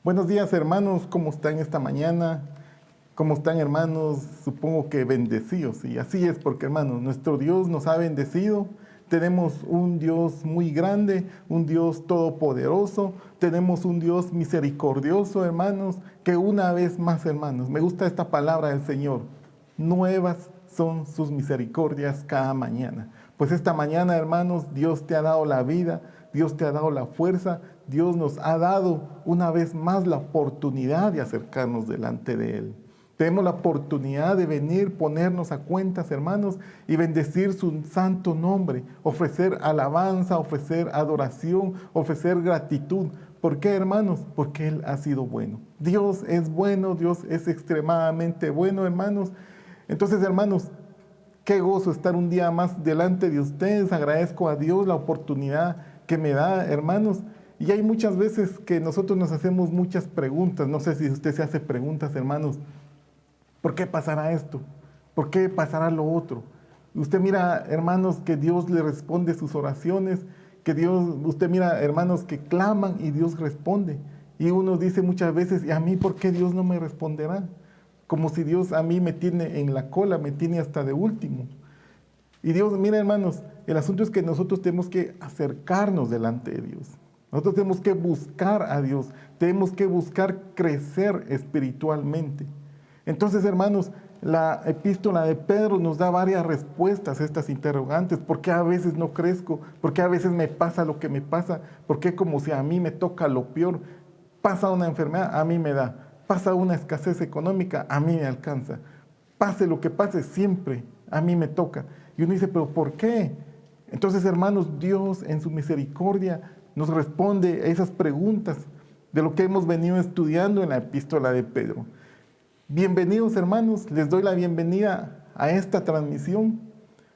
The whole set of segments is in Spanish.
Buenos días, hermanos, ¿cómo están esta mañana? ¿Cómo están, hermanos? Supongo que bendecidos. Y así es, porque, hermanos, nuestro Dios nos ha bendecido. Tenemos un Dios muy grande, un Dios todopoderoso. Tenemos un Dios misericordioso, hermanos, que una vez más, hermanos, me gusta esta palabra del Señor. Nuevas son sus misericordias cada mañana. Pues esta mañana, hermanos, Dios te ha dado la vida, Dios te ha dado la fuerza, Dios nos ha dado una vez más la oportunidad de acercarnos delante de Él. Tenemos la oportunidad de venir, ponernos a cuentas, hermanos, y bendecir su santo nombre, ofrecer alabanza, ofrecer adoración, ofrecer gratitud. ¿Por qué, hermanos? Porque Él ha sido bueno. Dios es bueno, Dios es extremadamente bueno, hermanos. Entonces, hermanos, qué gozo estar un día más delante de ustedes. Agradezco a Dios la oportunidad que me da, hermanos. Y hay muchas veces que nosotros nos hacemos muchas preguntas. No sé si usted se hace preguntas, hermanos. ¿Por qué pasará esto? ¿Por qué pasará lo otro? Usted mira, hermanos, que Dios le responde sus oraciones, usted mira, hermanos, que claman y Dios responde. Y uno dice muchas veces, ¿y a mí por qué Dios no me responderá? Como si Dios a mí me tiene en la cola, me tiene hasta de último. Y Dios, mira, hermanos, el asunto es que nosotros tenemos que acercarnos delante de Dios. Nosotros tenemos que buscar a Dios, tenemos que buscar crecer espiritualmente. Entonces, hermanos, la epístola de Pedro nos da varias respuestas a estas interrogantes. ¿Por qué a veces no crezco? ¿Por qué a veces me pasa lo que me pasa? ¿Por qué como si a mí me toca lo peor? Pasa una enfermedad, a mí me da. Pasa una escasez económica, a mí me alcanza. Pase lo que pase, siempre a mí me toca. Y uno dice, ¿pero por qué? Entonces, hermanos, Dios en su misericordia nos responde a esas preguntas de lo que hemos venido estudiando en la epístola de Pedro. Bienvenidos, hermanos, les doy la bienvenida a esta transmisión.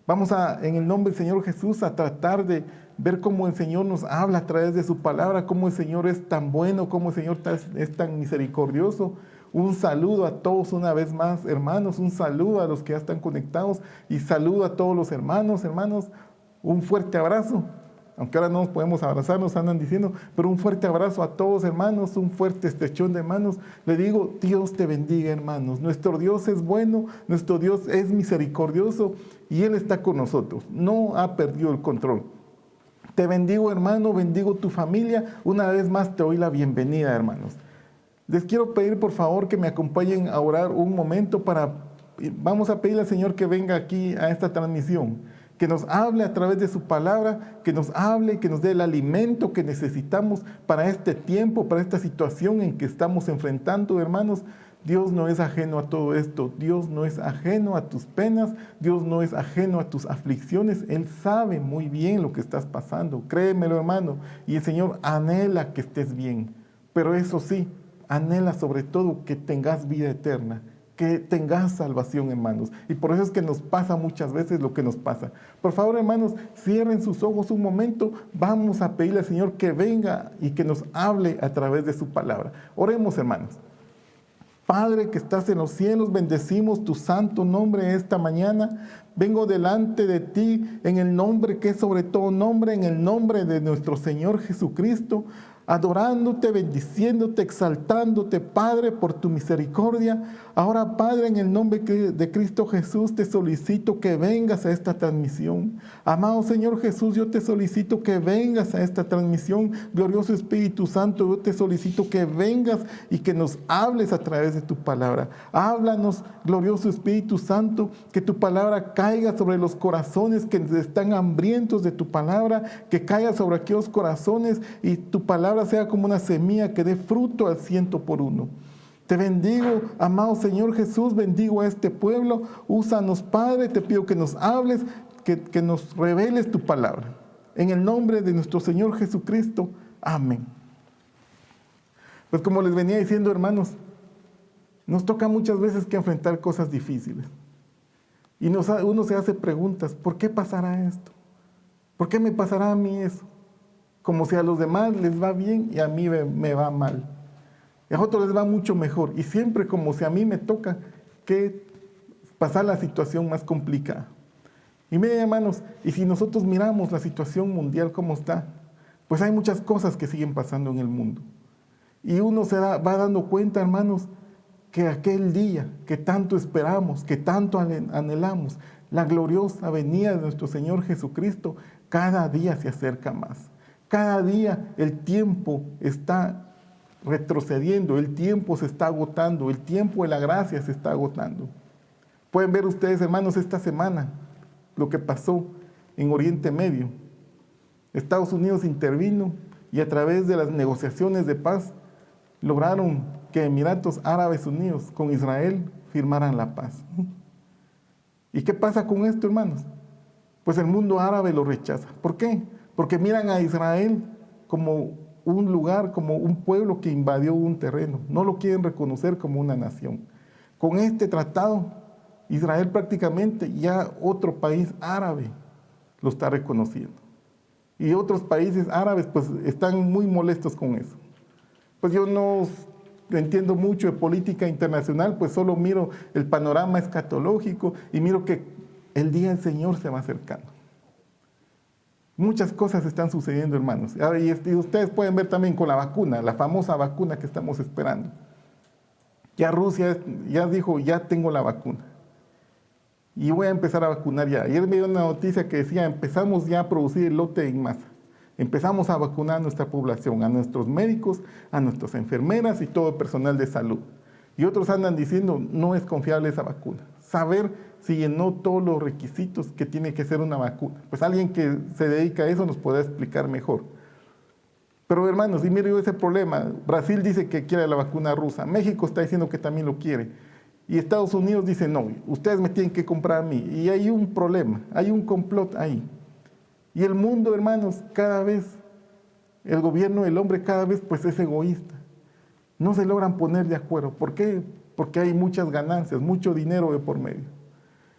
Vamos en el nombre del Señor Jesús, a tratar de ver cómo el Señor nos habla a través de su palabra, cómo el Señor es tan bueno, cómo el Señor es tan misericordioso. Un saludo a todos una vez más, hermanos, un saludo a los que ya están conectados y saludo a todos los hermanos, un fuerte abrazo. Aunque ahora no nos podemos abrazar, nos andan diciendo, pero un fuerte abrazo a todos, hermanos, un fuerte estrechón de manos. Le digo, Dios te bendiga, hermanos. Nuestro Dios es bueno, nuestro Dios es misericordioso y Él está con nosotros. No ha perdido el control. Te bendigo, hermano, bendigo tu familia. Una vez más te doy la bienvenida, hermanos. Les quiero pedir, por favor, que me acompañen a orar un momento vamos a pedirle al Señor que venga aquí a esta transmisión, que nos hable a través de su palabra, que nos hable, que nos dé el alimento que necesitamos para este tiempo, para esta situación en que estamos enfrentando, hermanos. Dios no es ajeno a todo esto, Dios no es ajeno a tus penas, Dios no es ajeno a tus aflicciones, Él sabe muy bien lo que estás pasando, créemelo, hermano, y el Señor anhela que estés bien, pero eso sí, anhela sobre todo que tengas vida eterna, que tengas salvación, hermanos. Y por eso es que nos pasa muchas veces lo que nos pasa. Por favor, hermanos, cierren sus ojos un momento. Vamos a pedirle al Señor que venga y que nos hable a través de su palabra. Oremos, hermanos. Padre que estás en los cielos, bendecimos tu santo nombre esta mañana. Vengo delante de ti en el nombre que es sobre todo nombre, en el nombre de nuestro Señor Jesucristo, adorándote, bendiciéndote, exaltándote, Padre, por tu misericordia. Ahora, Padre, en el nombre de Cristo Jesús, te solicito que vengas a esta transmisión. Amado Señor Jesús, yo te solicito que vengas a esta transmisión. Glorioso Espíritu Santo, yo te solicito que vengas y que nos hables a través de tu palabra. Háblanos, glorioso Espíritu Santo, que tu palabra caiga sobre los corazones que están hambrientos de tu palabra, que caiga sobre aquellos corazones y tu palabra sea como una semilla que dé fruto al 100%. Te bendigo, amado Señor Jesús, bendigo a este pueblo. Úsanos, Padre, te pido que nos hables, que nos reveles tu palabra. En el nombre de nuestro Señor Jesucristo, amén. Pues como les venía diciendo, hermanos, nos toca muchas veces que enfrentar cosas difíciles. Y uno se hace preguntas, ¿por qué pasará esto? ¿Por qué me pasará a mí eso? Como si a los demás les va bien y a mí me va mal. Y a otros les va mucho mejor. Y siempre como si a mí me toca que pasar la situación más complicada. Y miren, hermanos, y si nosotros miramos la situación mundial como está, pues hay muchas cosas que siguen pasando en el mundo. Y uno va dando cuenta, hermanos, que aquel día que tanto esperamos, que tanto anhelamos, la gloriosa venida de nuestro Señor Jesucristo, cada día se acerca más. Cada día el tiempo está retrocediendo, el tiempo se está agotando, el tiempo de la gracia se está agotando. Pueden ver ustedes, hermanos, esta semana lo que pasó en Oriente Medio. Estados Unidos intervino y a través de las negociaciones de paz lograron que Emiratos Árabes Unidos con Israel firmaran la paz. ¿Y qué pasa con esto, hermanos? Pues el mundo árabe lo rechaza. ¿Por qué? Porque miran a Israel como un lugar, como un pueblo que invadió un terreno. No lo quieren reconocer como una nación. Con este tratado, Israel prácticamente ya otro país árabe lo está reconociendo. Y otros países árabes pues están muy molestos con eso. Pues yo no entiendo mucho de política internacional, pues solo miro el panorama escatológico y miro que el día del Señor se va acercando. Muchas cosas están sucediendo, hermanos. Y ustedes pueden ver también con la vacuna, la famosa vacuna que estamos esperando. Ya Rusia ya dijo, ya tengo la vacuna. Y voy a empezar a vacunar ya. Ayer me dio una noticia que decía, empezamos ya a producir el lote en masa. Empezamos a vacunar a nuestra población, a nuestros médicos, a nuestras enfermeras y todo el personal de salud. Y otros andan diciendo, no es confiable esa vacuna. Saber si llenó todos los requisitos que tiene que ser una vacuna. Pues alguien que se dedica a eso nos podrá explicar mejor. Pero hermanos, y mire yo ese problema. Brasil dice que quiere la vacuna rusa. México está diciendo que también lo quiere. Y Estados Unidos dice, no, ustedes me tienen que comprar a mí. Y hay un problema, hay un complot ahí. Y el mundo, hermanos, cada vez, el gobierno del hombre cada vez pues es egoísta. No se logran poner de acuerdo. ¿Por qué? Porque hay muchas ganancias, mucho dinero de por medio.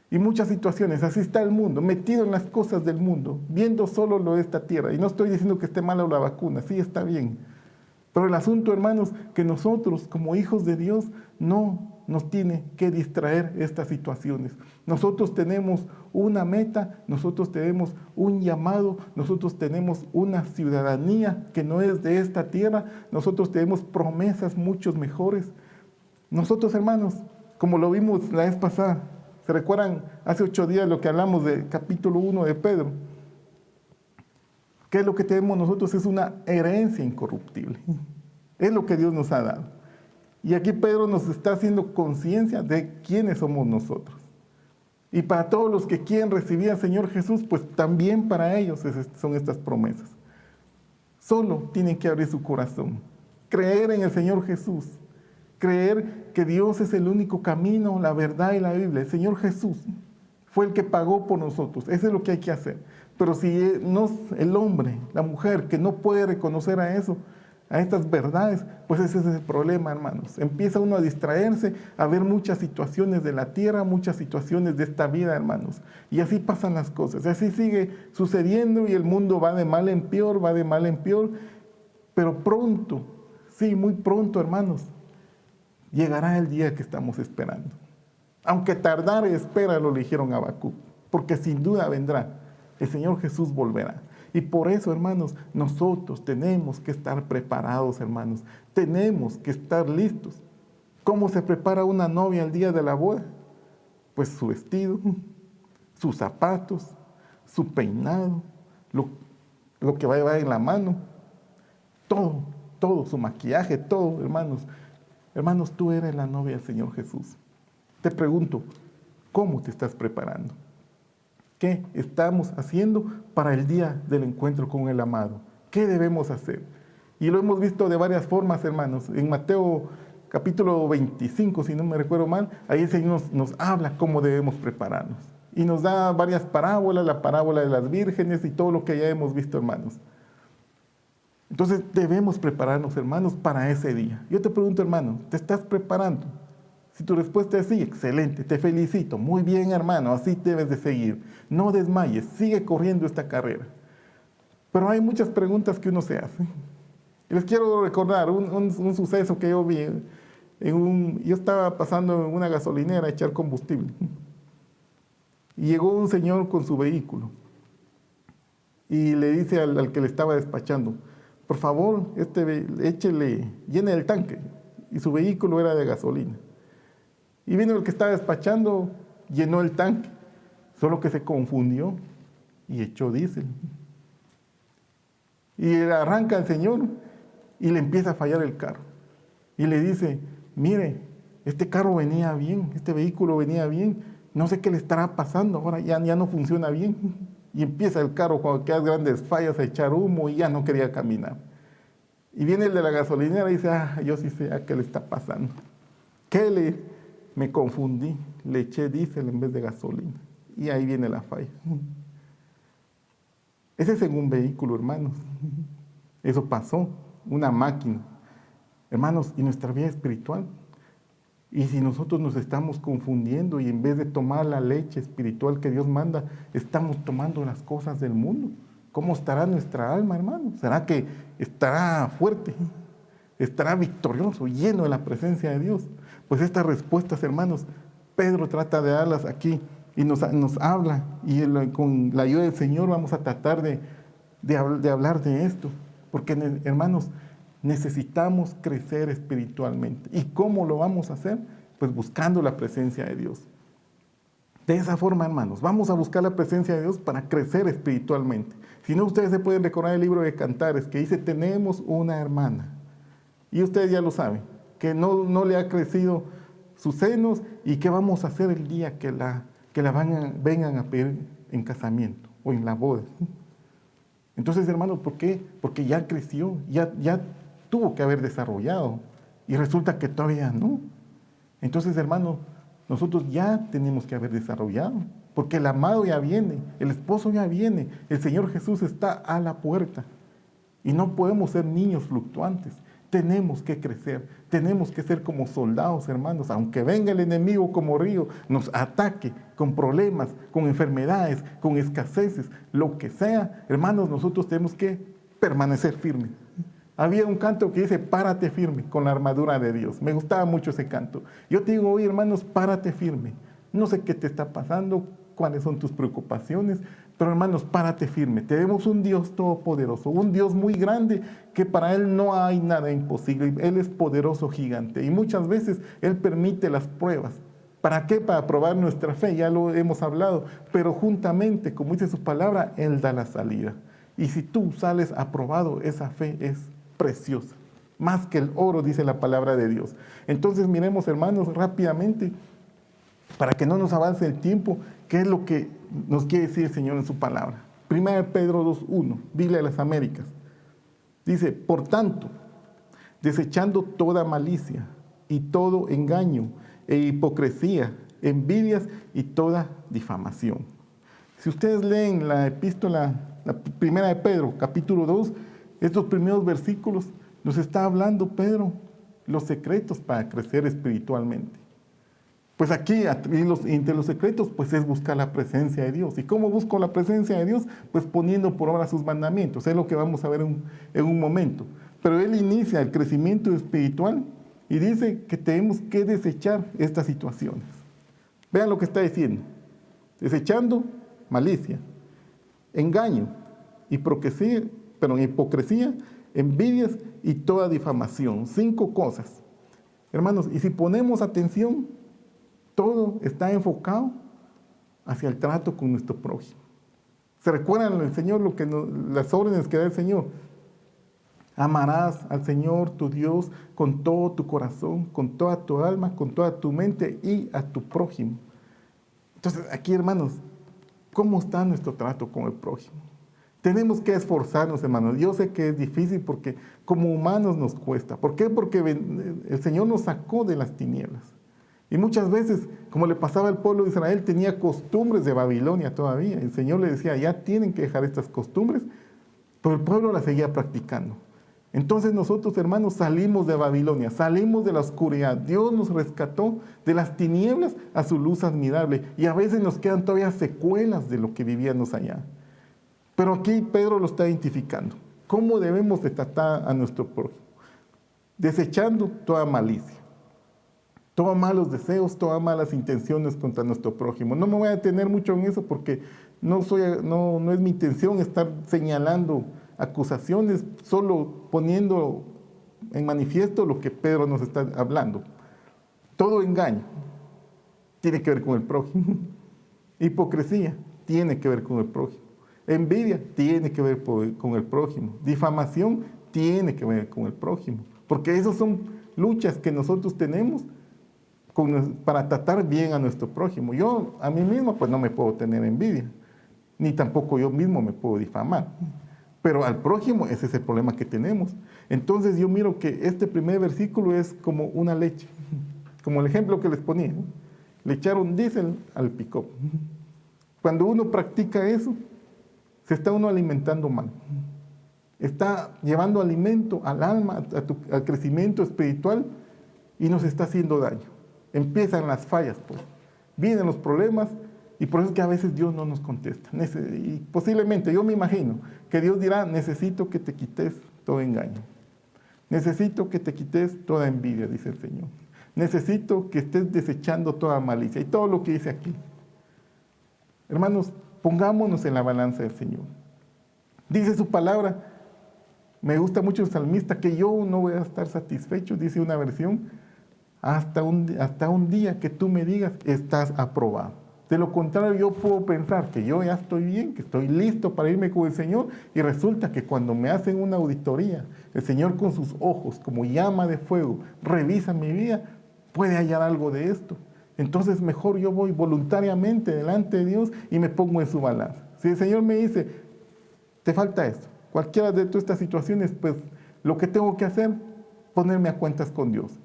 Y muchas situaciones, así está el mundo, metido en las cosas del mundo, viendo solo lo de esta tierra. Y no estoy diciendo que esté mala la vacuna, sí está bien. Pero el asunto, hermanos, que nosotros como hijos de Dios no nos tiene que distraer estas situaciones. Nosotros tenemos una meta, nosotros tenemos un llamado, nosotros tenemos una ciudadanía que no es de esta tierra, nosotros tenemos promesas mucho mejores. Nosotros, hermanos, como lo vimos la vez pasada, ¿se recuerdan hace 8 días lo que hablamos del capítulo 1 de Pedro? ¿Qué es lo que tenemos nosotros? Es una herencia incorruptible. Es lo que Dios nos ha dado. Y aquí Pedro nos está haciendo conciencia de quiénes somos nosotros. Y para todos los que quieren recibir al Señor Jesús, pues también para ellos son estas promesas. Solo tienen que abrir su corazón, creer en el Señor Jesús, creer que Dios es el único camino, la verdad y la Biblia. El Señor Jesús fue el que pagó por nosotros. Eso es lo que hay que hacer. Pero si el hombre, la mujer, que no puede reconocer a eso, a estas verdades, pues ese es el problema, hermanos. Empieza uno a distraerse, a ver muchas situaciones de la tierra, muchas situaciones de esta vida, hermanos. Y así pasan las cosas, así sigue sucediendo y el mundo va de mal en peor, va de mal en peor. Pero pronto, sí, muy pronto, hermanos, llegará el día que estamos esperando. Aunque tardare, espera, lo dijeron a Habacuc, porque sin duda vendrá. El Señor Jesús volverá. Y por eso, hermanos, nosotros tenemos que estar preparados, hermanos. Tenemos que estar listos. ¿Cómo se prepara una novia al día de la boda? Pues su vestido, sus zapatos, su peinado, lo que va a llevar en la mano. Todo, su maquillaje, todo, hermanos. Hermanos, tú eres la novia del Señor Jesús. Te pregunto, ¿cómo te estás preparando? ¿Qué estamos haciendo para el día del encuentro con el amado? ¿Qué debemos hacer? Y lo hemos visto de varias formas, hermanos. En Mateo capítulo 25, si no me recuerdo mal, ahí el Señor nos habla cómo debemos prepararnos. Y nos da varias parábolas, la parábola de las vírgenes y todo lo que ya hemos visto, hermanos. Entonces debemos prepararnos, hermanos, para ese día. Yo te pregunto, hermano, ¿te estás preparando? Si tu respuesta es sí, excelente, te felicito. Muy bien, hermano, así debes de seguir. No desmayes, sigue corriendo esta carrera. Pero hay muchas preguntas que uno se hace. Y les quiero recordar un suceso que yo vi. Yo estaba pasando en una gasolinera a echar combustible. Y llegó un señor con su vehículo. Y le dice al que le estaba despachando, por favor, llene el tanque. Y su vehículo era de gasolina. Y vino el que estaba despachando, llenó el tanque, solo que se confundió y echó diésel. Y arranca el señor y le empieza a fallar el carro. Y le dice, mire, este carro venía bien, este vehículo venía bien, no sé qué le estará pasando, ahora ya no funciona bien. Y empieza el carro cuando quedan grandes fallas a echar humo y ya no quería caminar. Y viene el de la gasolinera y dice, yo sí sé a qué le está pasando. Me confundí, le eché diésel en vez de gasolina. Y ahí viene la falla. Ese es en un vehículo, hermanos. Eso pasó, una máquina. Hermanos, y nuestra vida espiritual. Y si nosotros nos estamos confundiendo y en vez de tomar la leche espiritual que Dios manda, estamos tomando las cosas del mundo, ¿cómo estará nuestra alma, hermano? ¿Será que estará fuerte? ¿Estará victorioso, lleno de la presencia de Dios? Pues estas respuestas, hermanos, Pedro trata de darlas aquí y nos habla. Y con la ayuda del Señor vamos a tratar de hablar de esto. Porque, hermanos, necesitamos crecer espiritualmente. ¿Y cómo lo vamos a hacer? Pues buscando la presencia de Dios. De esa forma, hermanos, vamos a buscar la presencia de Dios para crecer espiritualmente. Si no, ustedes se pueden recordar el libro de Cantares que dice, tenemos una hermana. Y ustedes ya lo saben, que no le ha crecido sus senos y qué vamos a hacer el día que la vengan a pedir en casamiento o en la boda. Entonces, hermanos, ¿por qué? Porque ya creció, ya tuvo que haber desarrollado y resulta que todavía no. Entonces, hermanos, nosotros ya tenemos que haber desarrollado, porque el amado ya viene, el esposo ya viene, el Señor Jesús está a la puerta y no podemos ser niños fluctuantes. Tenemos que crecer, tenemos que ser como soldados, hermanos, aunque venga el enemigo como río, nos ataque con problemas, con enfermedades, con escaseces, lo que sea, hermanos, nosotros tenemos que permanecer firmes. Había un canto que dice, párate firme con la armadura de Dios. Me gustaba mucho ese canto. Yo te digo hoy, hermanos, párate firme. No sé qué te está pasando, cuáles son tus preocupaciones, pero hermanos, párate firme. Tenemos un Dios todopoderoso, un Dios muy grande, que para Él no hay nada imposible. Él es poderoso, gigante, y muchas veces Él permite las pruebas. ¿Para qué? Para probar nuestra fe, ya lo hemos hablado, pero juntamente, como dice su palabra, Él da la salida. Y si tú sales aprobado, esa fe es preciosa, más que el oro, dice la palabra de Dios. Entonces miremos, hermanos, rápidamente, para que no nos avance el tiempo, qué es lo que nos quiere decir el Señor en su palabra. 1 Pedro 2:1, Biblia de las Américas. Dice, por tanto, desechando toda malicia y todo engaño e hipocresía, envidias y toda difamación. Si ustedes leen la epístola, la 1 de Pedro, capítulo 2, estos primeros versículos nos está hablando Pedro los secretos para crecer espiritualmente. Pues aquí, entre los secretos, pues es buscar la presencia de Dios. ¿Y cómo busco la presencia de Dios? Pues poniendo por obra sus mandamientos. Es lo que vamos a ver en un momento. Pero él inicia el crecimiento espiritual y dice que tenemos que desechar estas situaciones. Vean lo que está diciendo. Desechando malicia, engaño, hipocresía, envidias y toda difamación. 5 cosas. Hermanos, y si ponemos atención, todo está enfocado hacia el trato con nuestro prójimo. ¿Se recuerdan el Señor las órdenes que da el Señor? Amarás al Señor tu Dios con todo tu corazón, con toda tu alma, con toda tu mente y a tu prójimo. Entonces, aquí, hermanos, ¿cómo está nuestro trato con el prójimo? Tenemos que esforzarnos, hermanos. Yo sé que es difícil porque como humanos nos cuesta. ¿Por qué? Porque el Señor nos sacó de las tinieblas. Y muchas veces, como le pasaba al pueblo de Israel, tenía costumbres de Babilonia todavía. El Señor le decía, ya tienen que dejar estas costumbres, pero el pueblo las seguía practicando. Entonces nosotros, hermanos, salimos de Babilonia, salimos de la oscuridad. Dios nos rescató de las tinieblas a su luz admirable. Y a veces nos quedan todavía secuelas de lo que vivíamos allá. Pero aquí Pedro lo está identificando. ¿Cómo debemos de tratar a nuestro prójimo? Desechando toda malicia, todos malos deseos, todas malas intenciones contra nuestro prójimo. No me voy a detener mucho en eso porque no es mi intención estar señalando acusaciones, solo poniendo en manifiesto lo que Pedro nos está hablando. Todo engaño tiene que ver con el prójimo. Hipocresía tiene que ver con el prójimo. Envidia tiene que ver con el prójimo. Difamación tiene que ver con el prójimo. Porque esas son luchas que nosotros tenemos para tratar bien a nuestro prójimo. Yo a mí mismo pues no me puedo tener envidia, ni tampoco yo mismo me puedo difamar. Pero al prójimo ese es el problema que tenemos. Entonces yo miro que este primer versículo es como una leche, como el ejemplo que les ponía, ¿no? Le echaron diésel al pick-up. Cuando uno practica eso, se está uno alimentando mal. Está llevando alimento al alma, al crecimiento espiritual y nos está haciendo daño. Empiezan las fallas, pues. Vienen los problemas y por eso es que a veces Dios no nos contesta. Y posiblemente, yo me imagino, que Dios dirá, necesito que te quites todo engaño. Necesito que te quites toda envidia, dice el Señor. Necesito que estés desechando toda malicia y todo lo que dice aquí. Hermanos, pongámonos en la balanza del Señor. Dice su palabra, me gusta mucho el salmista, que yo no voy a estar satisfecho, dice una versión, hasta un día que tú me digas, estás aprobado. De lo contrario, yo puedo pensar que yo ya estoy bien, que estoy listo para irme con el Señor, y resulta que cuando me hacen una auditoría, el Señor con sus ojos, como llama de fuego, revisa mi vida, puede hallar algo de esto. Entonces mejor yo voy voluntariamente delante de Dios y me pongo en su balanza. Si el Señor me dice, te falta esto, cualquiera de todas estas situaciones, pues lo que tengo que hacer, ponerme a cuentas con Dios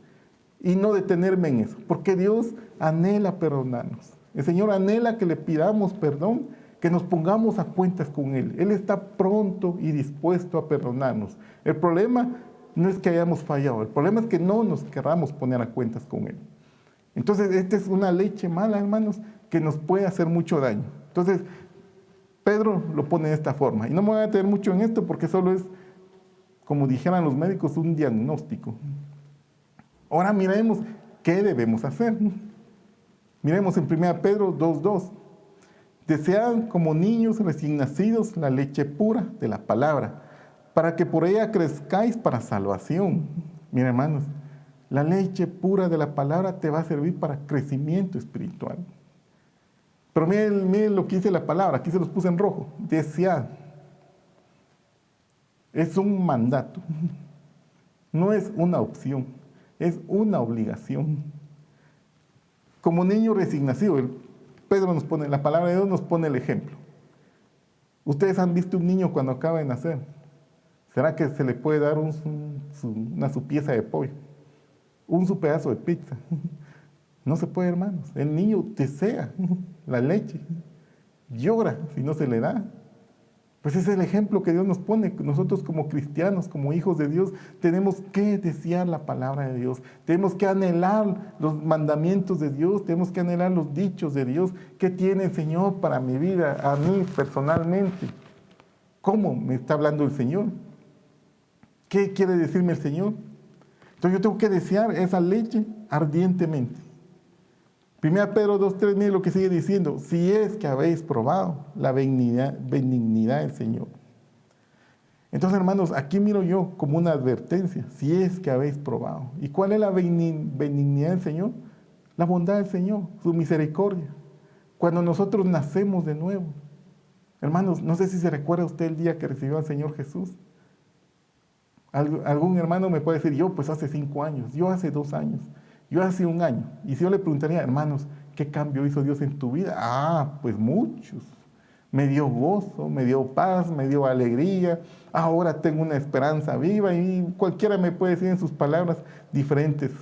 y no detenerme en eso, porque Dios anhela perdonarnos. El Señor anhela que le pidamos perdón, que nos pongamos a cuentas con Él. Él está pronto y dispuesto a perdonarnos. El problema no es que hayamos fallado, el problema es que no nos queramos poner a cuentas con Él. Entonces, esta es una leche mala, hermanos, que nos puede hacer mucho daño. Entonces, Pedro lo pone de esta forma. Y no me voy a detener mucho en esto porque solo es, como dijeran los médicos, un diagnóstico. Ahora miremos qué debemos hacer. Miremos en 1 Pedro 2:2. Desead como niños recién nacidos la leche pura de la palabra, para que por ella crezcáis para salvación. Miren, hermanos, la leche pura de la palabra te va a servir para crecimiento espiritual. Pero miren lo que dice la palabra, aquí se los puse en rojo. Desead. Es un mandato, no es una opción, es una obligación. Como niño recién nacido, Pedro nos pone, la palabra de Dios nos pone el ejemplo. Ustedes han visto un niño cuando acaba de nacer. ¿Será que se le puede dar su pieza de pollo? Su pedazo de pizza? No se puede, hermanos. El niño desea la leche, llora si no se le da. Pues ese es el ejemplo que Dios nos pone. Nosotros como cristianos, como hijos de Dios, tenemos que desear la palabra de Dios. Tenemos que anhelar los mandamientos de Dios. Tenemos que anhelar los dichos de Dios. ¿Qué tiene el Señor para mi vida, a mí personalmente? ¿Cómo me está hablando el Señor? ¿Qué quiere decirme el Señor? Entonces yo tengo que desear esa leche ardientemente. 1 Pedro 2:3, mire lo que sigue diciendo. Si es que habéis probado la benignidad del Señor. Entonces, hermanos, aquí miro yo como una advertencia. Si es que habéis probado. ¿Y cuál es la benignidad del Señor? La bondad del Señor, su misericordia. Cuando nosotros nacemos de nuevo. Hermanos, no sé si se recuerda usted el día que recibió al Señor Jesús. Algún hermano me puede decir, yo pues hace 5 años, yo hace 2 años. Yo hace 1 año, y si yo le preguntaría, hermanos, ¿qué cambio hizo Dios en tu vida? Pues muchos. Me dio gozo, me dio paz, me dio alegría. Ahora tengo una esperanza viva y cualquiera me puede decir en sus palabras diferentes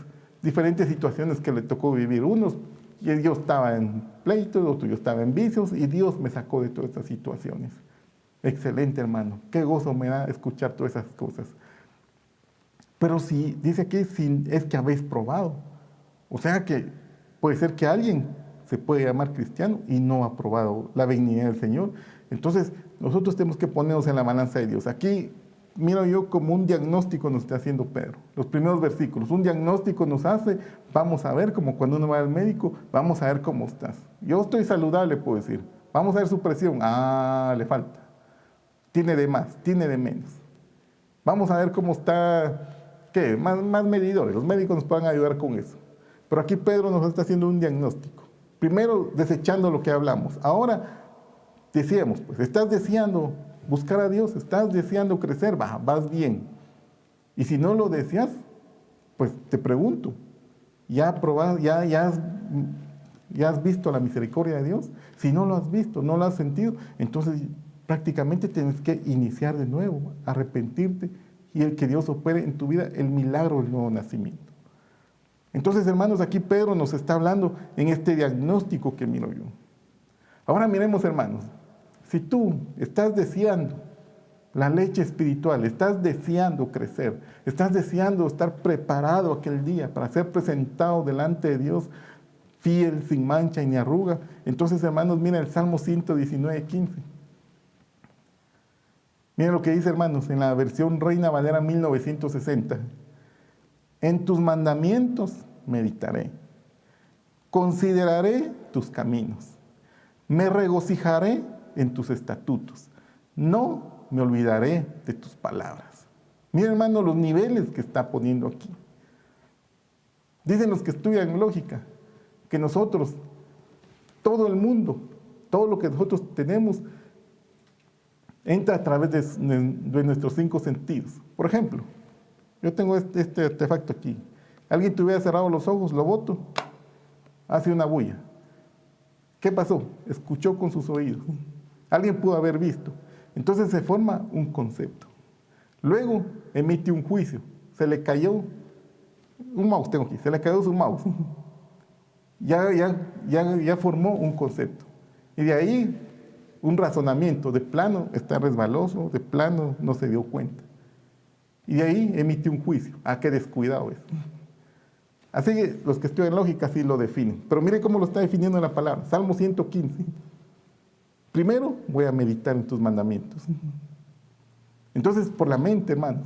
situaciones que le tocó vivir. Unos, yo estaba en pleitos, otros yo estaba en vicios y Dios me sacó de todas estas situaciones. Excelente, hermano. Qué gozo me da escuchar todas esas cosas. Pero si dice aquí, si es que habéis probado. O sea que puede ser que alguien se puede llamar cristiano y no ha probado la benignidad del Señor. Entonces, nosotros tenemos que ponernos en la balanza de Dios. Aquí miro yo como un diagnóstico nos está haciendo Pedro. Los primeros versículos, un diagnóstico nos hace, vamos a ver, como cuando uno va al médico, vamos a ver cómo estás. Yo estoy saludable, puedo decir. Vamos a ver su presión. Le falta. tiene de más, tiene de menos. Vamos a ver cómo está, ¿qué? Más medidores, los médicos nos pueden ayudar con eso. Pero aquí Pedro nos está haciendo un diagnóstico. Primero, desechando lo que hablamos. Ahora, decíamos, pues, estás deseando buscar a Dios, estás deseando crecer, vas bien. Y si no lo deseas, pues te pregunto, ¿ya has visto la misericordia de Dios? Si no lo has visto, no lo has sentido, entonces prácticamente tienes que iniciar de nuevo, arrepentirte y el que Dios opere en tu vida el milagro del nuevo nacimiento. Entonces, hermanos, aquí Pedro nos está hablando en este diagnóstico que miro yo. Ahora miremos, hermanos, si tú estás deseando la leche espiritual, estás deseando crecer, estás deseando estar preparado aquel día para ser presentado delante de Dios fiel, sin mancha y ni arruga, entonces, hermanos, miren el Salmo 119:15. Miren lo que dice, hermanos, en la versión Reina Valera 1960. En tus mandamientos meditaré, consideraré tus caminos, me regocijaré en tus estatutos, no me olvidaré de tus palabras. Miren, hermano, los niveles que está poniendo aquí. Dicen los que estudian lógica, que nosotros, todo el mundo, todo lo que nosotros tenemos, entra a través de nuestros 5 sentidos. Por ejemplo, yo tengo este artefacto aquí. Alguien te hubiera cerrado los ojos, lo boto, hace una bulla. ¿Qué pasó? Escuchó con sus oídos. Alguien pudo haber visto. Entonces se forma un concepto. Luego emite un juicio. Se le cayó un mouse, tengo aquí, se le cayó su mouse. Ya formó un concepto. Y de ahí un razonamiento. De plano está resbaloso, de plano no se dio cuenta. Y de ahí emite un juicio. Qué descuidado es. Así que los que estudian lógica sí lo definen. Pero mire cómo lo está definiendo en la palabra. Salmo 115. Primero voy a meditar en tus mandamientos. Entonces, por la mente, hermano.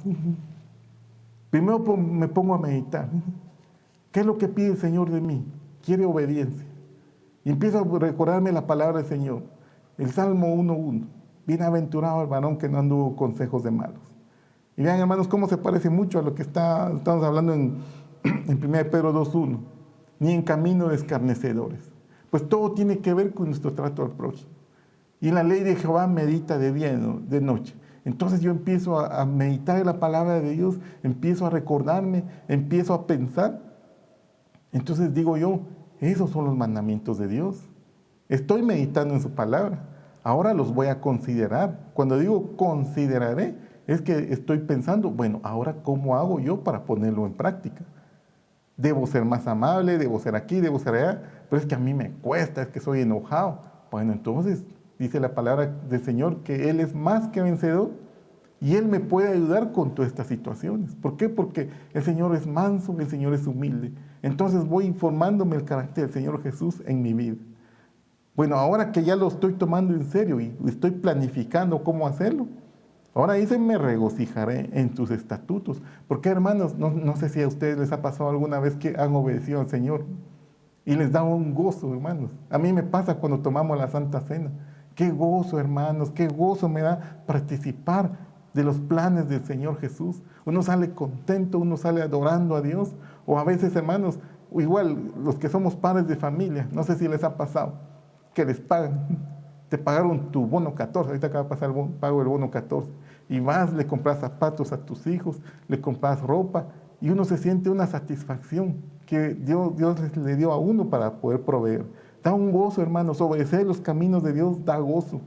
Primero me pongo a meditar. ¿Qué es lo que pide el Señor de mí? Quiere obediencia. Y empiezo a recordarme la palabra del Señor. El Salmo 1:1. Bienaventurado el varón que no anduvo consejos de malos. Y vean, hermanos, cómo se parece mucho a lo que estamos hablando en 1 Pedro 2:1. Ni en camino de escarnecedores. Pues todo tiene que ver con nuestro trato al prójimo. Y en la ley de Jehová medita de día y de noche. Entonces yo empiezo a meditar en la palabra de Dios, empiezo a recordarme, empiezo a pensar. Entonces digo yo, esos son los mandamientos de Dios. Estoy meditando en su palabra. Ahora los voy a considerar. Cuando digo consideraré, es que estoy pensando, bueno, ahora ¿cómo hago yo para ponerlo en práctica? Debo ser más amable, debo ser aquí, debo ser allá, pero es que a mí me cuesta, es que soy enojado. Bueno, entonces dice la palabra del Señor que Él es más que vencedor y Él me puede ayudar con todas estas situaciones. ¿Por qué? Porque el Señor es manso, el Señor es humilde. Entonces voy informándome el carácter del Señor Jesús en mi vida. Bueno, ahora que ya lo estoy tomando en serio y estoy planificando cómo hacerlo, ahora dice, me regocijaré en tus estatutos. Porque, hermanos, no sé si a ustedes les ha pasado alguna vez que han obedecido al Señor y les da un gozo, hermanos. A mí me pasa cuando tomamos la Santa Cena. Qué gozo, hermanos, qué gozo me da participar de los planes del Señor Jesús. Uno sale contento, uno sale adorando a Dios. O a veces, hermanos, igual los que somos padres de familia, no sé si les ha pasado, que les pagan. Te pagaron tu bono 14, ahorita acaba de pasar el pago del bono 14. Y vas, le compras zapatos a tus hijos, le compras ropa, y uno se siente una satisfacción que Dios le dio a uno para poder proveer. Da un gozo, hermanos, obedecer los caminos de Dios da gozo.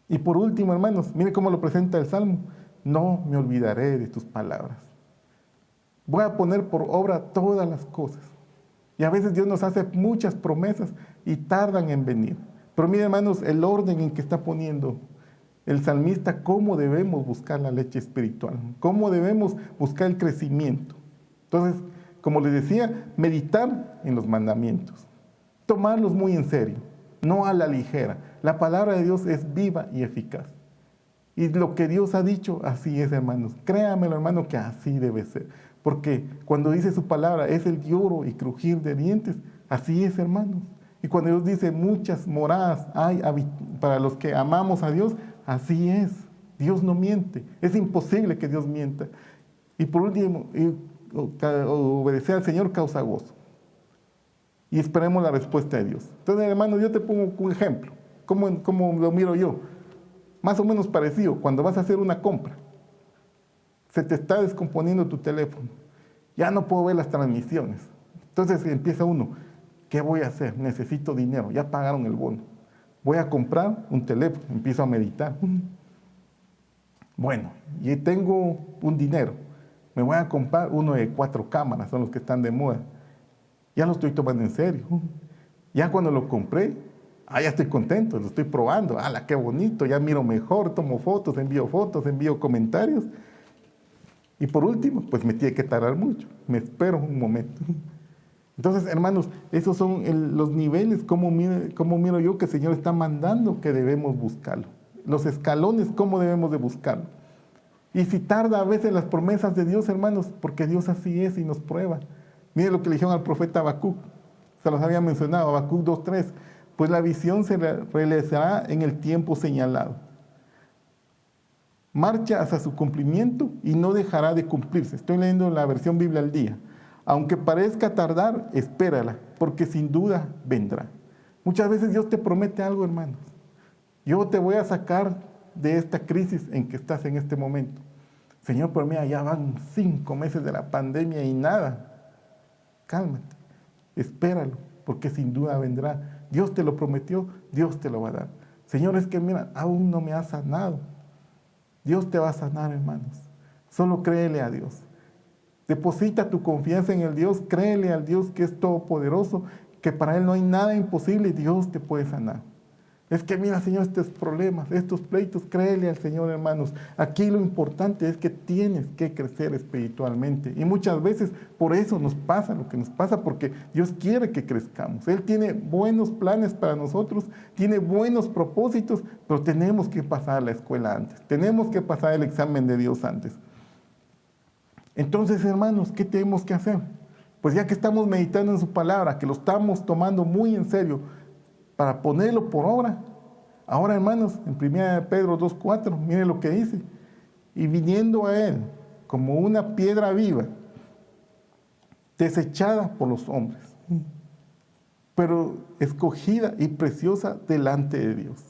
Y por último, hermanos, mire cómo lo presenta el Salmo. No me olvidaré de tus palabras. Voy a poner por obra todas las cosas. Y a veces Dios nos hace muchas promesas y tardan en venir. Pero mire, hermanos, el orden en que está poniendo el salmista, cómo debemos buscar la leche espiritual, cómo debemos buscar el crecimiento. Entonces, como les decía, meditar en los mandamientos. Tomarlos muy en serio, no a la ligera. La palabra de Dios es viva y eficaz. Y lo que Dios ha dicho, así es, hermanos. Créamelo, hermano, que así debe ser. Porque cuando dice su palabra, es el lloro y crujir de dientes. Así es, hermanos. Y cuando Dios dice muchas moradas hay para los que amamos a Dios, Así es. Dios no miente. Es imposible que Dios mienta. Y por último, obedecer al Señor causa gozo. Y esperemos la respuesta de Dios. Entonces, hermano, yo te pongo un ejemplo. ¿Cómo lo miro yo? Más o menos parecido. Cuando vas a hacer una compra, se te está descomponiendo tu teléfono. Ya no puedo ver las transmisiones. Entonces empieza uno, ¿qué voy a hacer? Necesito dinero. Ya pagaron el bono. Voy a comprar un teléfono. Empiezo a meditar. Bueno, y tengo un dinero. Me voy a comprar uno de 4 cámaras, son los que están de moda. Ya lo estoy tomando en serio. Ya cuando lo compré, ya estoy contento, lo estoy probando. ¡Hala, qué bonito! Ya miro mejor, tomo fotos, envío comentarios. Y por último, pues me tiene que tardar mucho. Me espero un momento. Entonces, hermanos, esos son los niveles, cómo miro yo que el Señor está mandando que debemos buscarlo. Los escalones, cómo debemos de buscarlo. Y si tarda a veces las promesas de Dios, hermanos, porque Dios así es y nos prueba. Mire lo que le dijeron al profeta Habacuc. Se los había mencionado, Habacuc 2:3. Pues la visión se realizará en el tiempo señalado. Marcha hacia su cumplimiento y no dejará de cumplirse. Estoy leyendo la versión Biblia al día. Aunque parezca tardar, espérala, porque sin duda vendrá. Muchas veces Dios te promete algo, hermanos. Yo te voy a sacar de esta crisis en que estás en este momento. Señor, pero mira, ya van 5 meses de la pandemia y nada. Cálmate, espéralo, porque sin duda vendrá. Dios te lo prometió, Dios te lo va a dar. Señor, es que mira, aún no me ha sanado. Dios te va a sanar, hermanos. Solo créele a Dios. Deposita tu confianza en el Dios, créele al Dios que es todopoderoso, que para Él no hay nada imposible y Dios te puede sanar. Es que mira, Señor, estos problemas, estos pleitos, créele al Señor, hermanos. Aquí lo importante es que tienes que crecer espiritualmente. Y muchas veces por eso nos pasa lo que nos pasa, porque Dios quiere que crezcamos. Él tiene buenos planes para nosotros, tiene buenos propósitos, pero tenemos que pasar la escuela antes. Tenemos que pasar el examen de Dios antes. Entonces, hermanos, ¿qué tenemos que hacer? Pues ya que estamos meditando en su palabra, que lo estamos tomando muy en serio, para ponerlo por obra. Ahora, hermanos, en 1 Pedro 2:4, miren lo que dice. Y viniendo a Él como una piedra viva, desechada por los hombres, pero escogida y preciosa delante de Dios.